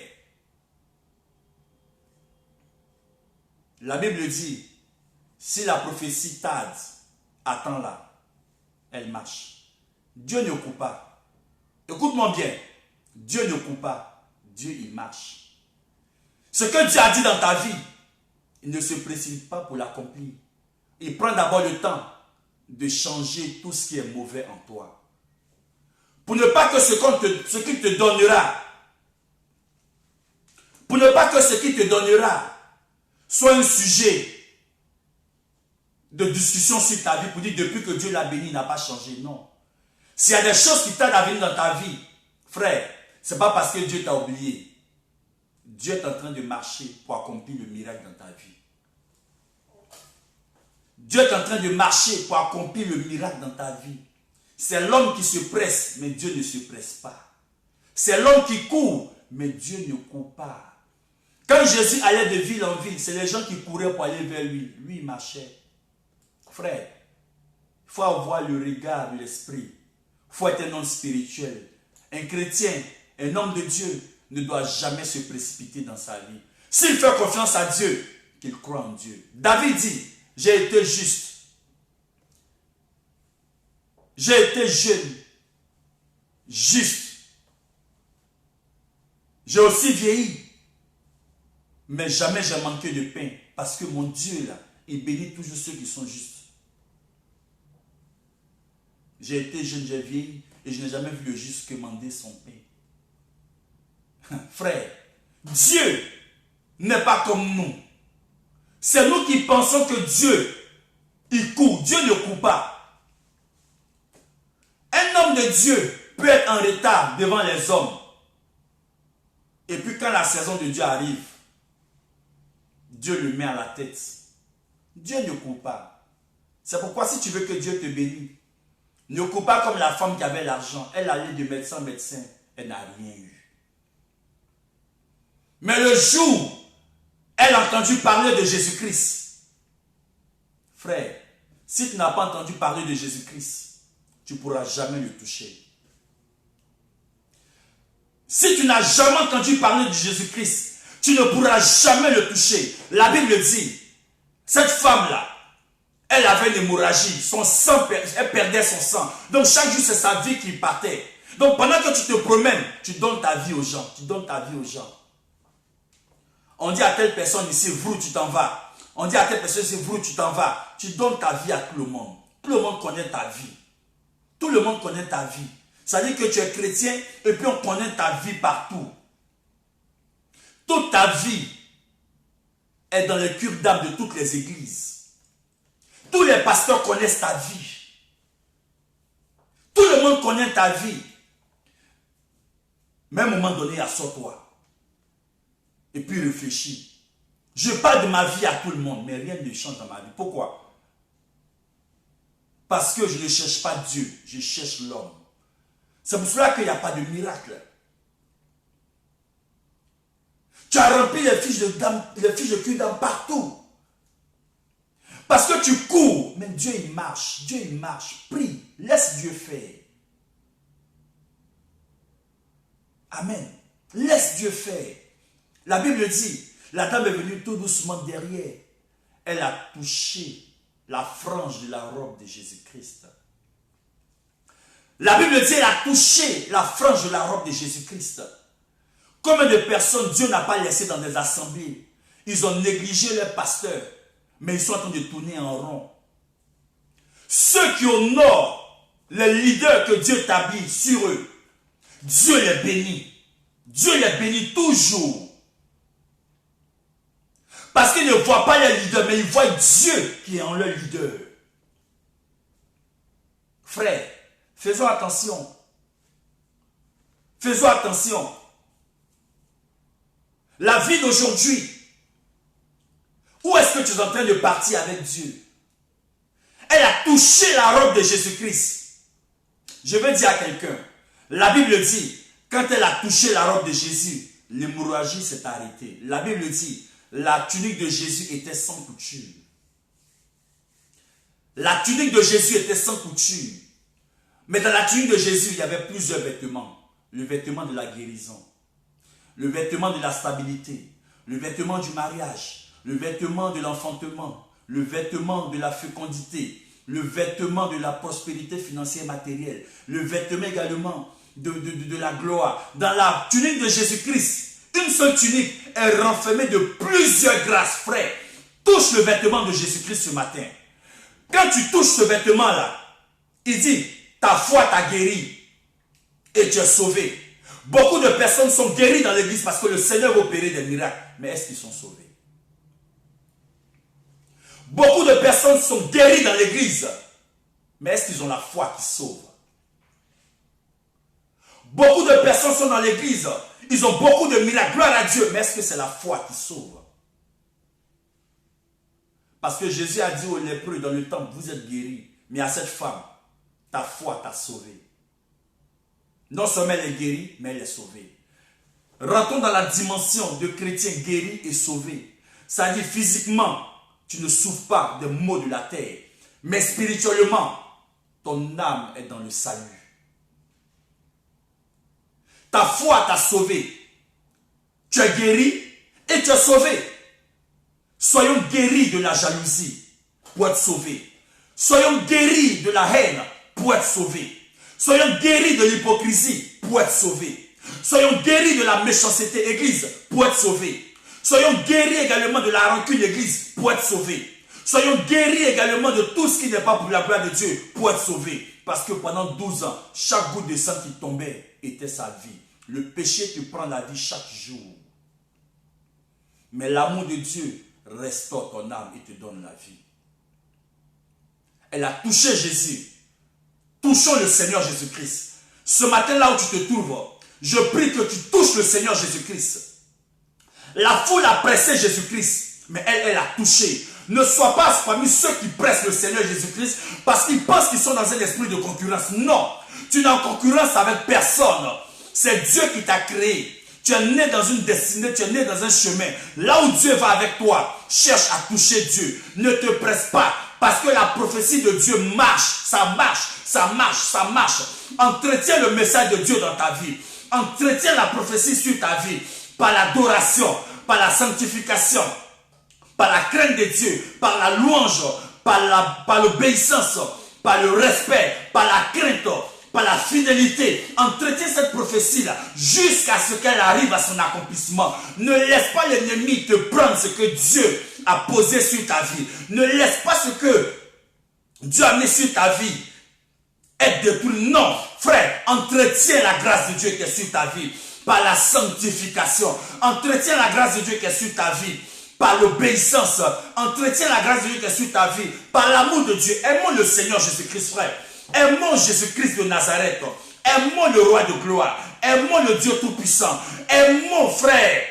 Speaker 1: la Bible dit, si la prophétie tarde, attends-la. Elle marche. Dieu ne coupe pas. Écoute-moi bien. Dieu ne coupe pas. Dieu, il marche. Ce que Dieu a dit dans ta vie, il ne se précipite pas pour l'accomplir. Il prend d'abord le temps de changer tout ce qui est mauvais en toi. Pour ne pas que ce qu'il te donnera, pour ne pas que ce qu'il te donnera soit un sujet de discussion sur ta vie, pour dire depuis que Dieu l'a béni, il n'a pas changé. Non. S'il y a des choses qui tardent à venir dans ta vie, frère, ce n'est pas parce que Dieu t'a oublié. Dieu est en train de marcher pour accomplir le miracle dans ta vie. Dieu est en train de marcher pour accomplir le miracle dans ta vie. C'est l'homme qui se presse, mais Dieu ne se presse pas. C'est l'homme qui court, mais Dieu ne court pas. Quand Jésus allait de ville en ville, c'est les gens qui couraient pour aller vers lui. Lui, il marchait. Frère, il faut avoir le regard de l'esprit. Il faut être un homme spirituel. Un chrétien, un homme de Dieu ne doit jamais se précipiter dans sa vie. S'il fait confiance à Dieu, qu'il croit en Dieu. David dit, j'ai été juste. J'ai été jeune. Juste. J'ai aussi vieilli. Mais jamais j'ai manqué de pain. Parce que mon Dieu, là, il bénit toujours ceux qui sont justes. J'ai été jeune, j'ai vieilli. Et je n'ai jamais vu le juste quemander son pain. Frère, Dieu n'est pas comme nous. C'est nous qui pensons que Dieu, il court. Dieu ne court pas. Un homme de Dieu peut être en retard devant les hommes. Et puis quand la saison de Dieu arrive, Dieu le met à la tête. Dieu ne court pas. C'est pourquoi si tu veux que Dieu te bénisse, ne cours pas comme la femme qui avait l'argent. Elle allait de médecin en médecin. Elle n'a rien eu. Mais le jour, elle a entendu parler de Jésus-Christ. Frère, si tu n'as pas entendu parler de Jésus-Christ, tu ne pourras jamais le toucher. Si tu n'as jamais entendu parler de Jésus-Christ, tu ne pourras jamais le toucher. La Bible dit, cette femme-là, elle avait une hémorragie, son sang, elle perdait son sang. Donc chaque jour, c'est sa vie qui partait. Donc pendant que tu te promènes, tu donnes ta vie aux gens. Tu donnes ta vie aux gens. On dit à telle personne ici, vrou, tu t'en vas. On dit à telle personne ici, vrou, tu t'en vas. Tu donnes ta vie à tout le monde. Tout le monde connaît ta vie. Tout le monde connaît ta vie. Ça veut dire que tu es chrétien et puis on connaît ta vie partout. Toute ta vie est dans les cures d'âme de toutes les églises. Tous les pasteurs connaissent ta vie. Tout le monde connaît ta vie. Mais à un moment donné, assois-toi. Et puis réfléchis. Je parle de ma vie à tout le monde, mais rien ne change dans ma vie. Pourquoi? Parce que je ne cherche pas Dieu, je cherche l'homme. C'est pour cela qu'il n'y a pas de miracle. Tu as rempli les fiches de cul d'âme partout. Parce que tu cours, mais Dieu il marche, prie, laisse Dieu faire. Amen. Laisse Dieu faire. La Bible dit, la dame est venue tout doucement derrière. Elle a touché la frange de la robe de Jésus-Christ. La Bible dit, elle a touché la frange de la robe de Jésus-Christ. Combien de personnes Dieu n'a pas laissé dans des assemblées? Ils ont négligé leur pasteur, mais ils sont en train de tourner en rond. Ceux qui honorent les leaders que Dieu établit sur eux, Dieu les bénit. Dieu les bénit toujours. Parce qu'ils ne voient pas les leaders, mais ils voient Dieu qui est en leur leader. Frère, faisons attention. Faisons attention. La vie d'aujourd'hui, où est-ce que tu es en train de partir avec Dieu? Elle a touché la robe de Jésus-Christ. Je veux dire à quelqu'un, la Bible dit, quand elle a touché la robe de Jésus, l'hémorragie s'est arrêtée. La Bible dit, la tunique de Jésus était sans couture. La tunique de Jésus était sans couture. Mais dans la tunique de Jésus, il y avait plusieurs vêtements. Le vêtement de la guérison, le vêtement de la stabilité, le vêtement du mariage, le vêtement de l'enfantement, le vêtement de la fécondité, le vêtement de la prospérité financière et matérielle, le vêtement également de la gloire. Dans la tunique de Jésus-Christ, une seule tunique est renfermée de plusieurs grâces, frères. Touche le vêtement de Jésus-Christ ce matin. Quand tu touches ce vêtement-là, il dit, ta foi t'a guéri et tu es sauvé. Beaucoup de personnes sont guéries dans l'église parce que le Seigneur a opéré des miracles. Mais est-ce qu'ils sont sauvés? Beaucoup de personnes sont guéries dans l'église. Mais est-ce qu'ils ont la foi qui sauve? Beaucoup de personnes sont dans l'église. Ils ont beaucoup de miracles. Gloire à Dieu. Mais est-ce que c'est la foi qui sauve? Parce que Jésus a dit aux lépreux dans le temple, vous êtes guéris. Mais à cette femme, ta foi t'a sauvé. Non seulement elle est guérie, mais elle est sauvée. Rentrons dans la dimension de chrétien guéri et sauvé. Ça dit physiquement, tu ne souffres pas des maux de la terre. Mais spirituellement, ton âme est dans le salut. Ta foi t'a sauvé. Tu es guéri et tu es sauvé. Soyons guéris de la jalousie pour être sauvés. Soyons guéris de la haine pour être sauvés. Soyons guéris de l'hypocrisie pour être sauvés. Soyons guéris de la méchanceté, Église, pour être sauvés. Soyons guéris également de la rancune, Église, pour être sauvés. Soyons guéris également de tout ce qui n'est pas pour la gloire de Dieu, pour être sauvés. Parce que pendant 12 ans, chaque goutte de sang qui tombait était sa vie. Le péché te prend la vie chaque jour. Mais l'amour de Dieu restaure ton âme et te donne la vie. Elle a touché Jésus. Touchons le Seigneur Jésus-Christ. Ce matin là où tu te trouves, je prie que tu touches le Seigneur Jésus-Christ. La foule a pressé Jésus-Christ, mais elle a touché. Ne sois pas parmi ceux qui pressent le Seigneur Jésus-Christ parce qu'ils pensent qu'ils sont dans un esprit de concurrence. Non, tu n'es en concurrence avec personne. C'est Dieu qui t'a créé. Tu es né dans une destinée, tu es né dans un chemin. Là où Dieu va avec toi, cherche à toucher Dieu. Ne te presse pas. Parce que la prophétie de Dieu marche, ça marche, ça marche, ça marche. Entretiens le message de Dieu dans ta vie. Entretiens la prophétie sur ta vie. Par l'adoration, par la sanctification, par la crainte de Dieu, par la louange, par l'obéissance, par le respect, par la crainte, par la fidélité. Entretiens cette prophétie-là jusqu'à ce qu'elle arrive à son accomplissement. Ne laisse pas l'ennemi te prendre ce que Dieu a posé sur ta vie. Ne laisse pas ce que Dieu a mis sur ta vie être détruit. Non, frère, entretiens la grâce de Dieu qui est sur ta vie par la sanctification. Entretiens la grâce de Dieu qui est sur ta vie par l'obéissance. Entretiens la grâce de Dieu qui est sur ta vie par l'amour de Dieu. Aimons le Seigneur Jésus-Christ, frère. Aimons Jésus-Christ de Nazareth. Aimons le roi de gloire. Aimons le Dieu tout-puissant. Aimons, frère,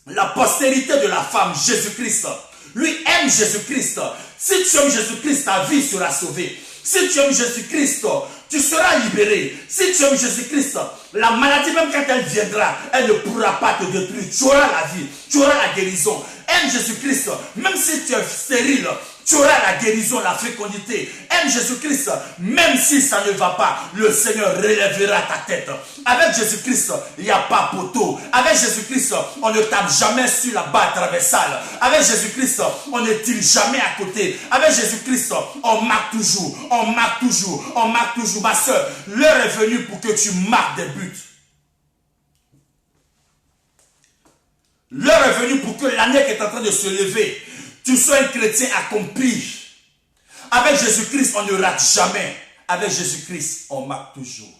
Speaker 1: la postérité de la femme, Jésus-Christ. Lui aime Jésus-Christ. Si tu aimes Jésus-Christ, ta vie sera sauvée. Si tu aimes Jésus-Christ, tu seras libéré. Si tu aimes Jésus-Christ, la maladie, même quand elle viendra, elle ne pourra pas te détruire. Tu auras la vie, tu auras la guérison. Aime Jésus-Christ. Même si tu es stérile, Tu auras la guérison, la fécondité. Aime Jésus-Christ, même si ça ne va pas, le Seigneur relèvera ta tête. Avec Jésus-Christ, il n'y a pas poteau. Avec Jésus-Christ, on ne tape jamais sur la barre traversale. Avec Jésus-Christ, on ne tire jamais à côté. Avec Jésus-Christ, on marque toujours, on marque toujours, on marque toujours. Ma soeur, l'heure est venue pour que tu marques des buts. L'heure est venue pour que l'année qui est en train de se lever, tu sois un chrétien accompli. Avec Jésus-Christ, on ne rate jamais. Avec Jésus-Christ, on marque toujours.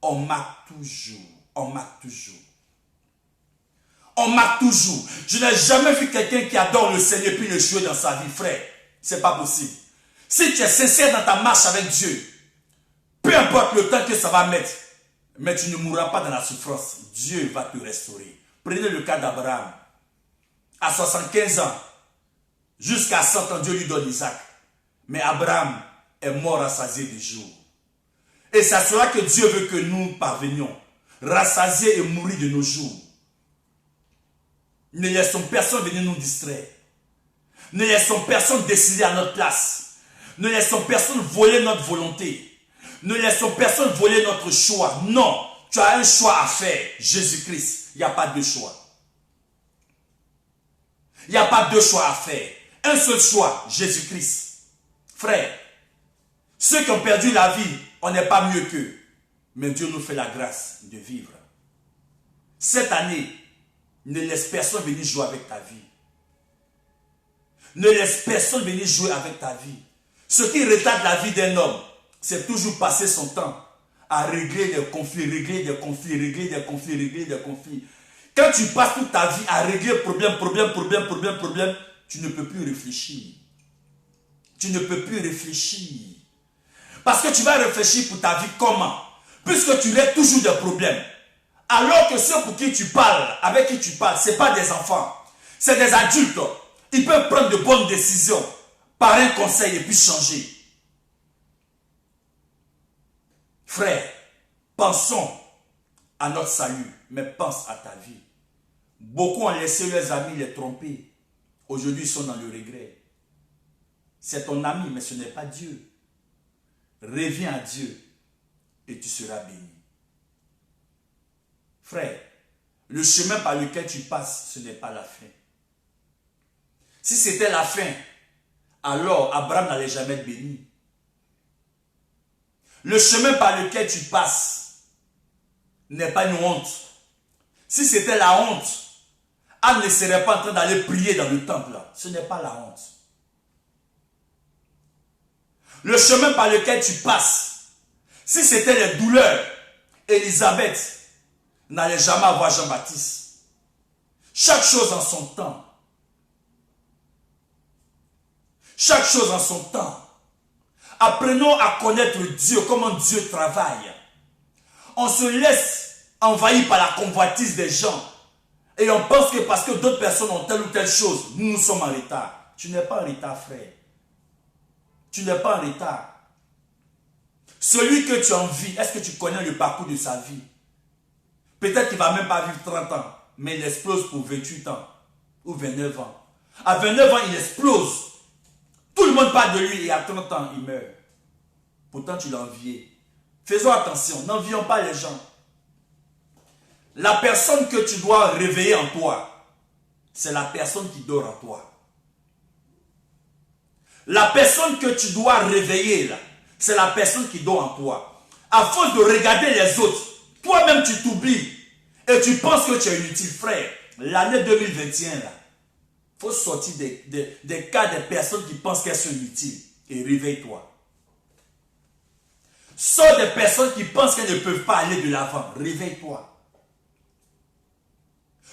Speaker 1: On marque toujours. On marque toujours. On marque toujours. Je n'ai jamais vu quelqu'un qui adore le Seigneur puis le jouer dans sa vie, frère. C'est pas possible. Si tu es sincère dans ta marche avec Dieu, peu importe le temps que ça va mettre, mais tu ne mourras pas dans la souffrance. Dieu va te restaurer. Prenez le cas d'Abraham. À 75 ans, jusqu'à 100 ans, Dieu lui donne Isaac. Mais Abraham est mort rassasié des jours. Et c'est à cela que Dieu veut que nous parvenions. Rassasiés et mourir de nos jours. Ne laissons personne venir nous distraire. Ne laissons personne décider à notre place. Ne laissons personne voler notre volonté. Ne laissons personne voler notre choix. Non, tu as un choix à faire. Jésus-Christ. Il n'y a pas deux choix. Il n'y a pas deux choix à faire. Un seul choix, Jésus-Christ. Frère, ceux qui ont perdu la vie, on n'est pas mieux qu'eux. Mais Dieu nous fait la grâce de vivre. Cette année, ne laisse personne venir jouer avec ta vie. Ne laisse personne venir jouer avec ta vie. Ce qui retarde la vie d'un homme, c'est toujours passer son temps à régler des conflits, régler des conflits, régler des conflits, régler des conflits. Quand tu passes toute ta vie à régler problème, tu ne peux plus réfléchir. Tu ne peux plus réfléchir. Parce que tu vas réfléchir pour ta vie comment? Puisque tu règles toujours des problèmes. Alors que ceux pour qui tu parles, avec qui tu parles, ce n'est pas des enfants. C'est des adultes. Ils peuvent prendre de bonnes décisions par un conseil et puis changer. Frère, pensons à notre salut, mais pense à ta vie. Beaucoup ont laissé leurs amis les tromper. Aujourd'hui, ils sont dans le regret. C'est ton ami, mais ce n'est pas Dieu. Reviens à Dieu et tu seras béni. Frère, le chemin par lequel tu passes, ce n'est pas la fin. Si c'était la fin, alors Abraham n'allait jamais être béni. Le chemin par lequel tu passes n'est pas une honte. Si c'était la honte, Anne ne serait pas en train d'aller prier dans le temple. Ce n'est pas la honte. Le chemin par lequel tu passes, si c'était les douleurs, Élisabeth n'allait jamais avoir Jean-Baptiste. Chaque chose en son temps. Chaque chose en son temps. Apprenons à connaître Dieu, comment Dieu travaille. On se laisse envahir par la convoitise des gens. Et on pense que parce que d'autres personnes ont telle ou telle chose, nous sommes en retard. Tu n'es pas en retard, frère. Tu n'es pas en retard. Celui que tu envies, est-ce que tu connais le parcours de sa vie? Peut-être qu'il ne va même pas vivre 30 ans, mais il explose pour 28 ans ou 29 ans. À 29 ans, il explose. Tout le monde parle de lui et à 30 ans, il meurt. Pourtant, tu l'as envié. Faisons attention, n'envions pas les gens. La personne que tu dois réveiller en toi, c'est la personne qui dort en toi. La personne que tu dois réveiller, là, c'est la personne qui dort en toi. À force de regarder les autres, toi-même tu t'oublies et tu penses que tu es inutile, frère. L'année 2021, là, il faut sortir des cas des personnes qui pensent qu'elles sont inutiles et réveille-toi. Sors des personnes qui pensent qu'elles ne peuvent pas aller de l'avant, réveille-toi.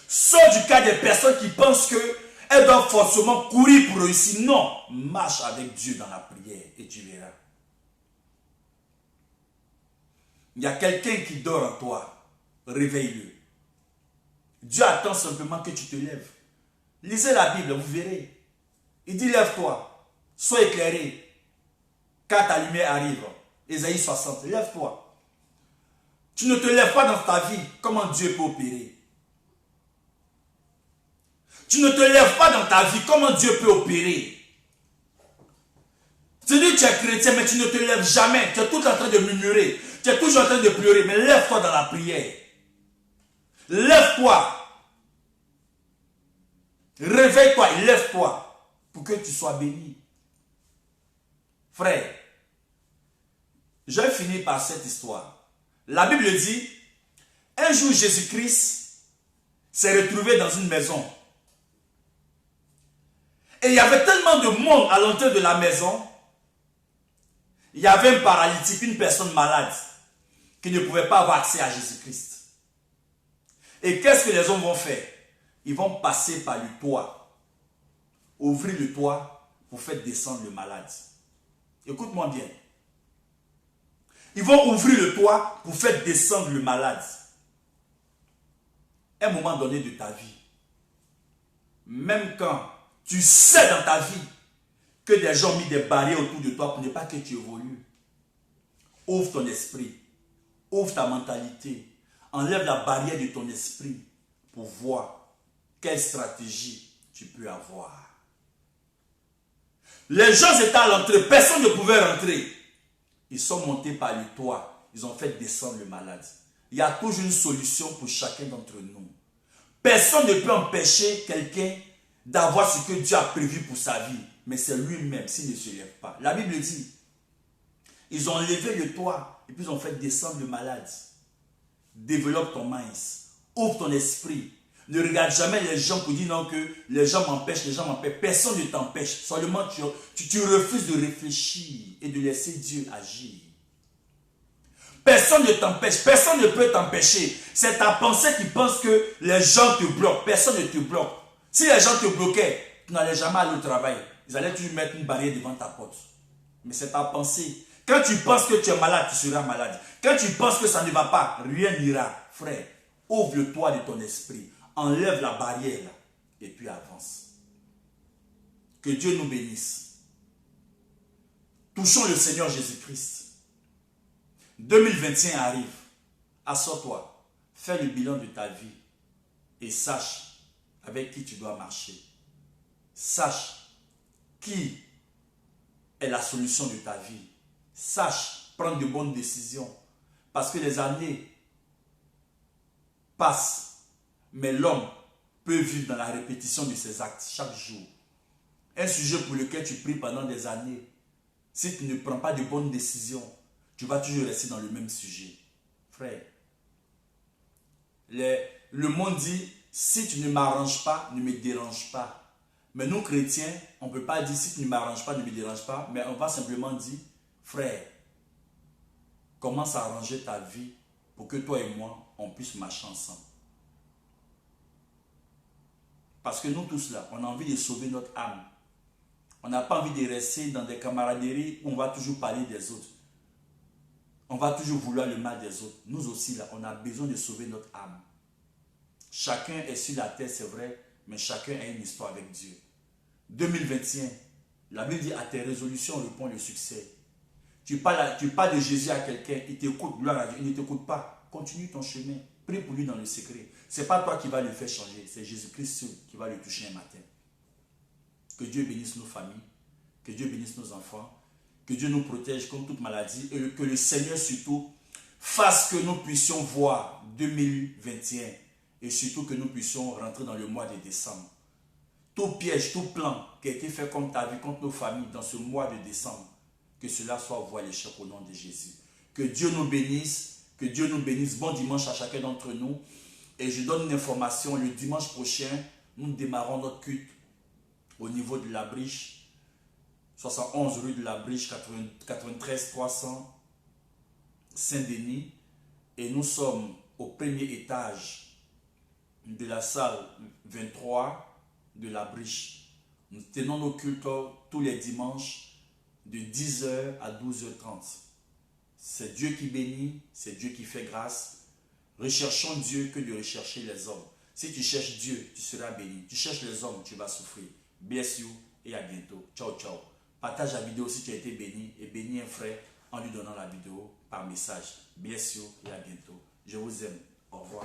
Speaker 1: Sors du cas des personnes qui pensent qu'elles doivent forcément courir pour réussir. Non, marche avec Dieu dans la prière et tu verras. Il y a quelqu'un qui dort en toi, réveille-le. Dieu attend simplement que tu te lèves. Lisez la Bible, vous verrez. Il dit lève-toi, sois éclairé, car ta lumière arrive. Ésaïe 60, lève-toi. Tu ne te lèves pas dans ta vie, comment Dieu peut opérer? Tu ne te lèves pas dans ta vie, comment Dieu peut opérer? Tu dis que tu es chrétien, mais tu ne te lèves jamais. Tu es toujours en train de murmurer. Tu es toujours en train de pleurer. Mais lève-toi dans la prière. Lève-toi. Réveille-toi et lève-toi pour que tu sois béni. Frère, je vais finir par cette histoire. La Bible dit, un jour Jésus-Christ s'est retrouvé dans une maison. Et il y avait tellement de monde à l'entrée de la maison. Il y avait un paralytique, une personne malade, qui ne pouvait pas avoir accès à Jésus-Christ. Et qu'est-ce que les hommes vont faire? Ils vont passer par le toit, ouvrir le toit pour faire descendre le malade. Écoute-moi bien. Ils vont ouvrir le toit pour faire descendre le malade. À un moment donné de ta vie, même quand tu sais dans ta vie que des gens ont mis des barrières autour de toi pour ne pas que tu évolues, ouvre ton esprit, ouvre ta mentalité, enlève la barrière de ton esprit pour voir quelle stratégie tu peux avoir. Les gens étaient à l'entrée, personne ne pouvait rentrer. Ils sont montés par le toit, ils ont fait descendre le malade. Il y a toujours une solution pour chacun d'entre nous. Personne ne peut empêcher quelqu'un d'avoir ce que Dieu a prévu pour sa vie, mais c'est lui-même s'il ne se lève pas. La Bible dit, ils ont levé le toit et puis ils ont fait descendre le malade. Développe ton minds, ouvre ton esprit. Ne regarde jamais les gens pour dire non que les gens m'empêchent, les gens m'empêchent. Personne ne t'empêche. Seulement tu refuses de réfléchir et de laisser Dieu agir. Personne ne t'empêche, personne ne peut t'empêcher. C'est ta pensée qui pense que les gens te bloquent. Personne ne te bloque. Si les gens te bloquaient, tu n'allais jamais aller au travail. Ils allaient toujours mettre une barrière devant ta porte. Mais c'est ta pensée. Quand tu penses que tu es malade, tu seras malade. Quand tu penses que ça ne va pas, rien n'ira. Frère, ouvre le toit de ton esprit. Enlève la barrière là, et puis avance. Que Dieu nous bénisse. Touchons le Seigneur Jésus-Christ. 2021 arrive. Assois-toi. Fais le bilan de ta vie. Et sache avec qui tu dois marcher. Sache qui est la solution de ta vie. Sache prendre de bonnes décisions. Parce que les années passent. Mais l'homme peut vivre dans la répétition de ses actes chaque jour. Un sujet pour lequel tu pries pendant des années, si tu ne prends pas de bonnes décisions, tu vas toujours rester dans le même sujet. Frère, le monde dit, si tu ne m'arranges pas, ne me dérange pas. Mais nous chrétiens, on ne peut pas dire, si tu ne m'arranges pas, ne me dérange pas, mais on va simplement dire, frère, commence à arranger ta vie pour que toi et moi, on puisse marcher ensemble. Parce que nous tous là, on a envie de sauver notre âme. On n'a pas envie de rester dans des camaraderies où on va toujours parler des autres. On va toujours vouloir le mal des autres. Nous aussi là, on a besoin de sauver notre âme. Chacun est sur la terre, c'est vrai, mais chacun a une histoire avec Dieu. 2021, la Bible dit à tes résolutions répond le succès. Tu parles de Jésus à quelqu'un, il t'écoute, gloire à Dieu, il ne t'écoute pas. Continue ton chemin. Prie pour lui dans le secret. Ce n'est pas toi qui vas le faire changer. C'est Jésus-Christ seul qui va le toucher un matin. Que Dieu bénisse nos familles. Que Dieu bénisse nos enfants. Que Dieu nous protège contre toute maladie. Et que le Seigneur surtout fasse que nous puissions voir 2021. Et surtout que nous puissions rentrer dans le mois de décembre. Tout piège, tout plan qui a été fait contre ta vie, contre nos familles dans ce mois de décembre. Que cela soit voie l'échec au nom de Jésus. Que Dieu nous bénisse. Que Dieu nous bénisse. Bon dimanche à chacun d'entre nous. Et je donne une information. Le dimanche prochain, nous démarrons notre culte au niveau de la Briche. 71 rue de la Briche, 93 300 Saint-Denis. Et nous sommes au premier étage de la salle 23 de la Briche. Nous tenons nos cultes tous les dimanches de 10h à 12h30. C'est Dieu qui bénit, c'est Dieu qui fait grâce. Recherchons Dieu que de rechercher les hommes. Si tu cherches Dieu, tu seras béni. Tu cherches les hommes, tu vas souffrir. Bless you et à bientôt. Ciao, ciao. Partage la vidéo si tu as été béni et bénis un frère en lui donnant la vidéo par message. Bless you et à bientôt. Je vous aime. Au revoir.